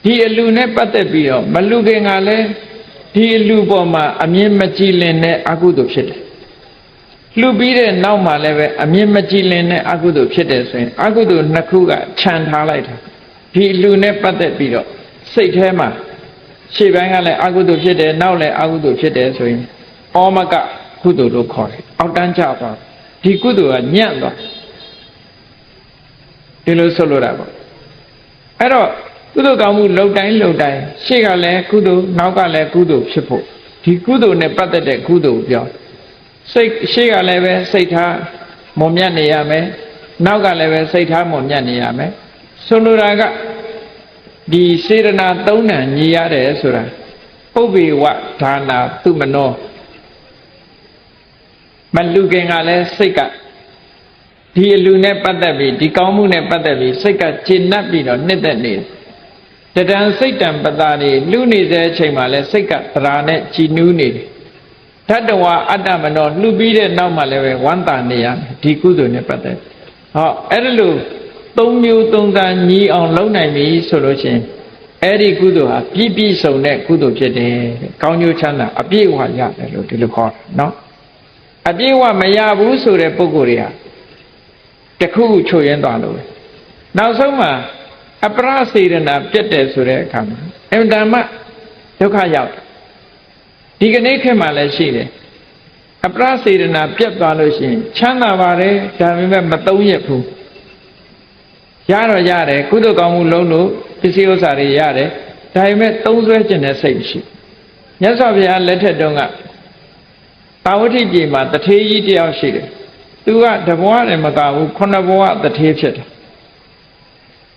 ဒီအလှနဲ့ပတ်သက်ပြီးတော့မလှူခင်ကလည်းဒီအလှပေါ်မှာအမြင်မကြည်လင်တဲ့အကုသိုလ်ဖြစ်တယ်လှူပြီးတဲ့နောက်မှာလည်းပဲအမြင်မကြည်လင်တဲ့အကုသိုလ်ဖြစ်တယ်ဆိုရင်အကုသိုလ်နှစ်ခုကခြံထားလိုက်တာဒီအလှနဲ့ပတ်သက်ပြီးတော့စိတ်ထဲမှာရှေ့ပိုင်းကလည်းအကုသိုလ်ဖြစ်တယ်နောက်လည်းအကုသိုလ်ဖြစ်တယ်ဆိုရင်ဩမကကုသိုလ်လို့ခေါ်တယ်အောက်တန်းကျသွားဒီကုသိုလ်ကညံ့သွားဒီလိုဆိုလိုတာပေါ့အဲ့တော့ကုသိုလ်ကောင်းမှုလှုပ်တိုင်းလှုပ်တိုင်းရှေ့ကလည်းကုသိုလ်နောက်ကလည်းကုသိုလ်ဖြစ်ဖို့ဒီကုသိုလ်နဲ့ပတ်သက်တဲ့ကုသိုလ်ပြောစိတ်ရှေ့ကလည်းပဲစိတ်ထားမွန်မြတ်နေရမယ်နောက်ကလည်းပဲစိတ်ထားမွန်မြတ်နေရမယ်ဆိုလိုတာကဒီစေတနာသုံးဏညီရတယ်ဆိုတာပုဗ္ဗေဝဒါနာသူမနောမလူခင်ကလည်းစိတ်ကဒီအလူနဲ့ပတ်သက်ပြီးဒီကောင်းမှုနဲ့ပတ်သက်ပြီးစိတ်ကကျေနပ်ပြီးတော့နှစ်သက်နေတယ်တဏ္ဍစိတ်တံပတာတွေလူနေတဲ့အချိန်မှာလည်းစိတ်ကသရာနဲ့ကြည်နူးနေတယ် ဓတ္တဝါအတ္တမနောလှူပြီးတဲ့နောက်မှလည်းပဲဝမ်းသာနေရဒီကုသိုလ်နဲ့ပတ်သက်ဟောအဲ့ဒါလို့သုံးမျိုးသုံးစားညီအောင်လုပ်နိုင်ပြီဆိုလို့ရှိရင်အဲ့ဒီကုသိုလ်ဟာပြည့်ပြည့်စုံတဲ့ကုသိုလ်ဖြစ်တယ်ကောင်းကျိုးချမ်းသာအပြည့်အဝရတယ်လို့ဒီလိုခေါ်တာနော်အပြည့်အဝမရဘူးဆိုတဲ့ပုဂ္ဂိုလ်တွေဟာတခုခုချို့ယွင်းသွားလို့နောက်ဆုံးမှာအပရစေရနာပြတ်တယ်ဆိုတဲ့အခါမှာအမှန်တမ်းဒုက္ခရောက်ဒီကနေ့ခေတ်မှာလည်းရှိတယ်အပရစေရနာပြတ်သွားလို့ရှိရင်ချမ်းသာပါတယ်ဒါပေမဲ့မသုံးရဘူးရတော့ရတယ်ကုသိုလ်ကောင်းမှုလုံးလို့ပစ္စည်းဥစ္စာတွေရတယ်ဒါပေမဲ့သုံးစွဲခြင်းနဲ့စိတ်မရှိမြတ်စွာဘုရားလက်ထက်တုန်းကပါဝဋ္ဌိပြည်မှာတထေးကြီးတယောက်ရှိတယ်သူကတဘဝနဲ့မကဘူးခုနှစ်ဘဝတထေးဖြစ်တယ်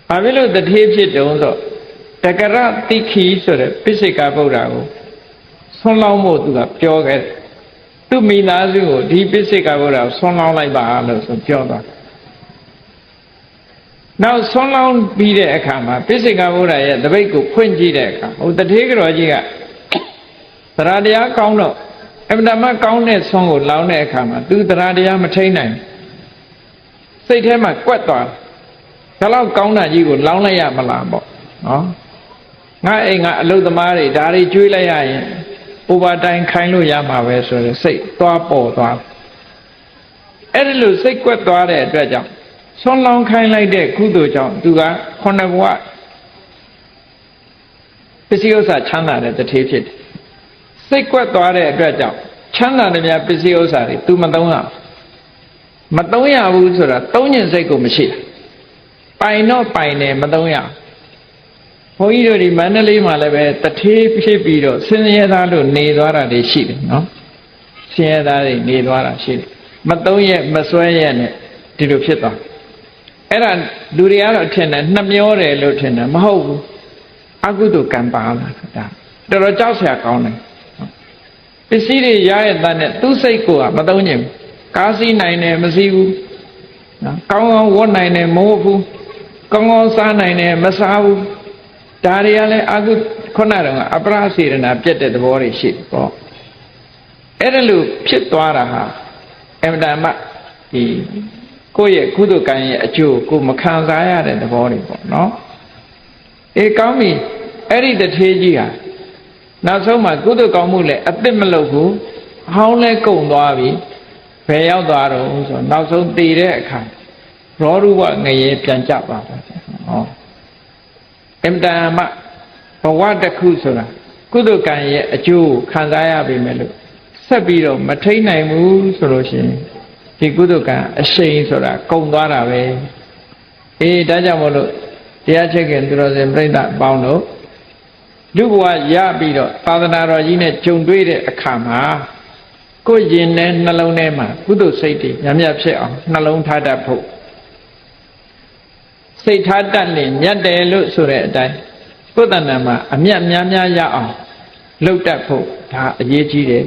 ဘာဖြစ်လို့တထေးဖြစ်တုံးဆိုတကရတိခိဆိုတဲ့ပိစိကဗုဒ္ဓကိုဆွန်းလောင်းဖို့သူကပြောခဲ့သူမိသားစုကိုဒီပိစိကဗုဒ္ဓကိုဆွန်းလောင်းလိုက်ပါလို့ဆိုပြောသွားနောက်ဆွန်းလောင်းပြီးတဲ့အခါမှာပိစိကဗုဒ္ဓရဲ့တပိတ်ကိုဖွင့်ကြည့်တဲ့အခါဟိုတထေးကြော်ကြီးကသရတရားကောင်းတော့အမှန်တမ်းကောင်းတဲ့ဆွန်းကိုလောင်းတဲ့အခါမှာသူသရတရားမထိန်နိုင်စိတ်ထဲမှာကွက်သွားဒါတော့ကောင်းတာကြီးကိုလောင်းလိုက်ရမလားပေါ့နော်ငါအိမ်ကအလုသမားတွေဒါတွေကျွေးလိုက်ရရင်အိုဘာတိုင်းခိုင်းလို့ရမှာပဲဆိုတော့စိတ်သွားပေါ်သွားအဲ့ဒီလိုစိတ်ကွက်သွားတဲ့အတွက်ကြောင့်ဆွန်းလောင်းခိုင်းလိုက်တဲ့ကုသိုလ်ကြောင့်သူကခုနှစ်ဘဝပစ္စည်းဥစ္စာချမ်းသာတဲ့တထေးဖြစ်တယ်စိတ်ကွက်သွားတဲ့အတွက်ကြောင့်ချမ်းသာတဲ့များပစ္စည်းဥစ္စာတွေ तू မသုံးရဘူးဆိုတာသုံးညင်စိတ်ကိုမရှိပိုင်တော့ပိုင်တယ်မသုံးရဘုန်းကြီးတို့ဒီမန္တလေးမှာလည်းပဲတထေးဖြစ်ပြီးတော့ဆင်းရဲသားလို့နေသွားတာတွေရှိတယ်နော်ဆင်းရဲသားတွေနေသွားတာရှိတယ်မသုံးရက်မစွဲရက်နဲ့ဒီလိုဖြစ်သွားအဲ့ဒါလူတွေကတော့ထင်တယ်နှမျောတယ်လို့ထင်တယ်မဟုတ်ဘူးအကုသိုလ်ကံပါလာတာတော်တော်ကြောက်စရာကောင်းတယ်ပစ္စည်းတွေရရဲ့တန်းနဲ့သူ့စိတ်ကိုမသုံးခြင်းကားစီးနိုင်တယ်မစီးဘူးနော်ကောင်းကောင်းဝတ်နိုင်တယ်မဝတ်ဘူးကောင်းကောင်းစားနိုင်တယ်မစားဘူးဒါတွေကလည်းအကုခုနကအပရစေရနာပြတ်တဲ့သဘောတွေရှိတယ်ပေါ့အဲ့ဒါလို့ဖြစ်သွားတာဟာအမှန်တမ်းဒီကိုယ့်ရဲ့ကုသိုလ်ကံရဲ့အကျိုးကိုမခံစားရတဲ့သဘောတွေပေါ့နော်အေးကောင်းပြီအဲ့ဒီတထေးကြီးဟာနောက်ဆုံးမှာကုသိုလ်ကောင်းမှုလည်းအသက်မလုပ်ဘူးအဟောင်းလဲကုန်သွားပြီဘယ်ရောက်သွားတော့ဆိုနောက်ဆုံးတည်တဲ့အခါရောရုဝငရေပြန်ကြပါတော့ဟောအမတန်မှဘဝတစ်ခုဆိုတာကုသိုလ်ကံရဲ့အကျိုးခံစားရပြီမဲ့လို့ဆက်ပြီးတော့မထိန်နိုင်ဘူးဆိုလို့ရှိရင်ဒီကုသိုလ်ကံအရှိန်ဆိုတာကုန်သွားတာပဲအေးဒါကြောင့်မို့လို့တရားချက်ခင်သူတော်စင်ပြိဿပေါင်းတို့လူဘဝရပြီးတော့သာသနာတော်ကြီးနဲ့ကြုံတွေ့တဲ့အခါမှာကိုယ်ရင်နဲ့နှလုံးထဲမှာကုသိုလ်စိတ်တွေညံ့ညက်ဖြစ်အောင်နှလုံးထားတတ်ဖို့စိတ်ထားတတ်ရင်မြတ်တယ်လို့ဆိုတဲ့အတိုင်းကိုယ်တဏ္ဍာမှာအမြတ်များများရအောင်လုပ်တတ်ဖို့ဒါအရေးကြီးတယ်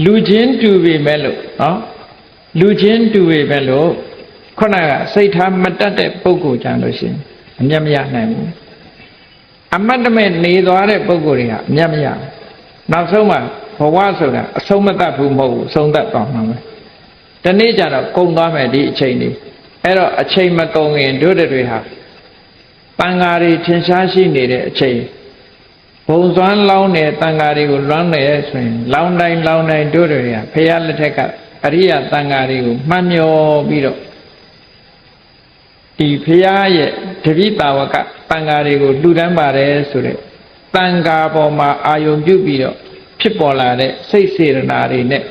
လူချင်းတူပေမဲ့လို့နော်လူချင်းတူပေမဲ့လို့ခုနကစိတ်ထားမတတ်တဲ့ပုဂ္ဂိုလ်ကြလို့ရှိရင်အမြတ်မရနိုင်ဘူးအမတ်တမဲ့နေသွားတဲ့ပုဂ္ဂိုလ်တွေကအမြတ်မရနောက်ဆုံးမှာဘဝဆိုတာအဆုံးမတတ်ဘူးမဟုတ်ဘူးဆုံးတတ်သွားမှာပဲဒီနေ့ကျတော့ကုန်သွားမယ်ဒီအချိန်လေးအဲ့တော့အချိန်မကုန်ခင်တို့တွေဟာတန်ဃာတွေထင်ရှားရှိနေတဲ့အချိန်ဘုံစွမ်းလောင်းတဲ့တန်ဃာတွေကိုလွမ်းနေဆိုရင်လောင်းတိုင်းတို့တွေကဖရာလက်ထက်ကအရိယတန်ဃာတွေကိုမှတ်မျောပြီးတော့ဒီဖရာရဲ့တပိတာဝကတန်ဃာတွေကိုလှူဒန်းပါတယ်ဆိုတဲ့တန်ဃာပေါ်မှာအာယုံပြုပြီးတော့ဖြစ်ပေါ်လာတဲ့စိတ်စေတနာတွေနဲ့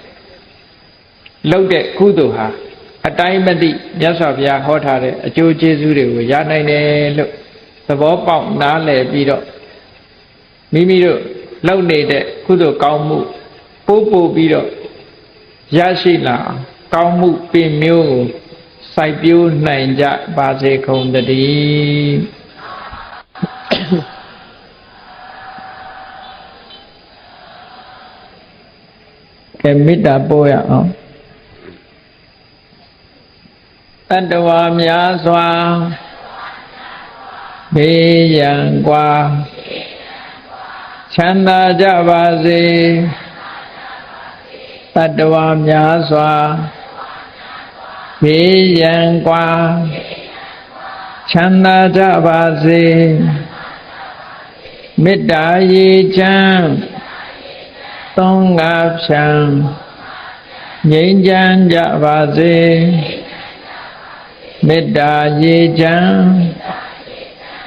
လုပ်တဲ့ကုသိုလ်ဟာအတိုင်းမသိမြတ်စွာဘုရားဟောထားတဲ့အကျိုးကျေးဇူးတွေကိုရနိုင်တယ်လို့သဘောပေါက်နားလည်ပြီးတော့မိမိတို့လုပ်နေတဲ့ကုသိုလ်ကောင်းမှုပို့ပြီးတော့ရရှိလာကောင်းမှုပင်မျိုးကိုစိုက်ပျိုးနိုင်ကြပါစေကုန်သတည်းကဲမေတ္တာပို့ရအောင်တတ္တဝါများစွာဘေးရန်ကွာချမ်းသာကြပါစေ တတ္တဝါများစွာဘေးရန်กว่าချမ်းသာကြပါစေမေတ္တာရေချမ်းသုံးငါဖြံငြိမ်းချမ်းကြပါစေမေတ္တာရေချမ်း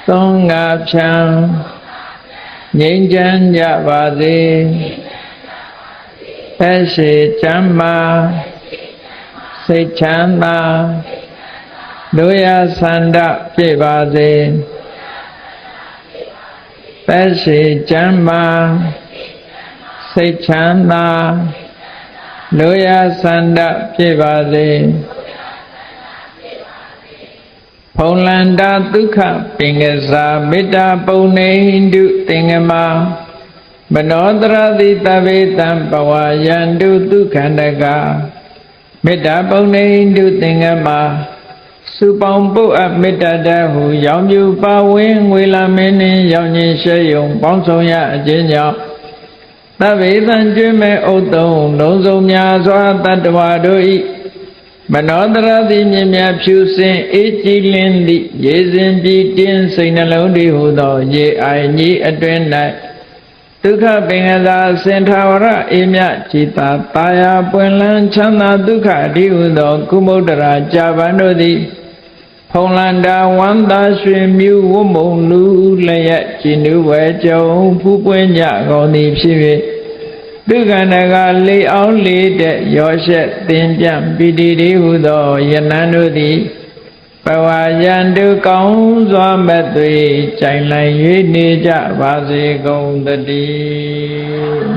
သုံးငါဖြံငြိမ်းချမ်းကြပါစေသက်ရှိချမ်းသာစိတ်ချမ်းသာတို့ရဆန္ဒပြည့်ပါစေသက်ရှိချမ်းသာစိတ်ချမ်းသာတို့ရဆန္ဒပြည့်ပါစေဖုံလန္တာဒုက္ခပင်ကစားမေတ္တာပုံနေဟိတုသင်္ကမမနောတရတိတဗေတံဘဝယန္တုဒုက္ခန္တကမေတ္တာပုံနေဟိတုသင်္ကမစုပေါင်းပုအပ်မေတ္တာတဟုရောင်ပြူပါဝင်းငွေလာမင်းနှင့်ရောင်ခြင်းရှဲယုံပေါင်းဆောင်ရအခြင်းကြောင့်တဗေတံကျွေးမဲ့ဥတ္တုံလုံးစုံများစွာတတ္တဝါတို့ဤမနောတရတိမြင်မြဖြူစင်အေးကြည်လင်းသည့်ရေစဉ်ပြည်တင်းစိတ်နှလုံးတည်ဟုသောရေအိုင်ကြီးအတွင်၌ဒုက္ခပင်ကသာစင်ထာဝရအေးမြကြည်သာတာယာပွင့်လန်းချမ်းသာဒုက္ခအဓိဟုသောကုမုဒ္ဒရာကြာပန်တို့သည်ဖုံလန္တာဝန္တာရွှေမြူဝမုံလူလျက်ကြည်နူးဝဲကြုံဖူးပွင့်ကြကုန်သည်ဖြစ်၍ဒုက္ခန္တကလေအောင်လေတဲ့ရောရှက်သင်ပြန့်ပိတိတိဟုသောယနံတို့သည်ဘဝယံတုကောင်းစွာမဲ့သွေကြိုင်လိုက်၍နေကြပါစေကုန်တည်း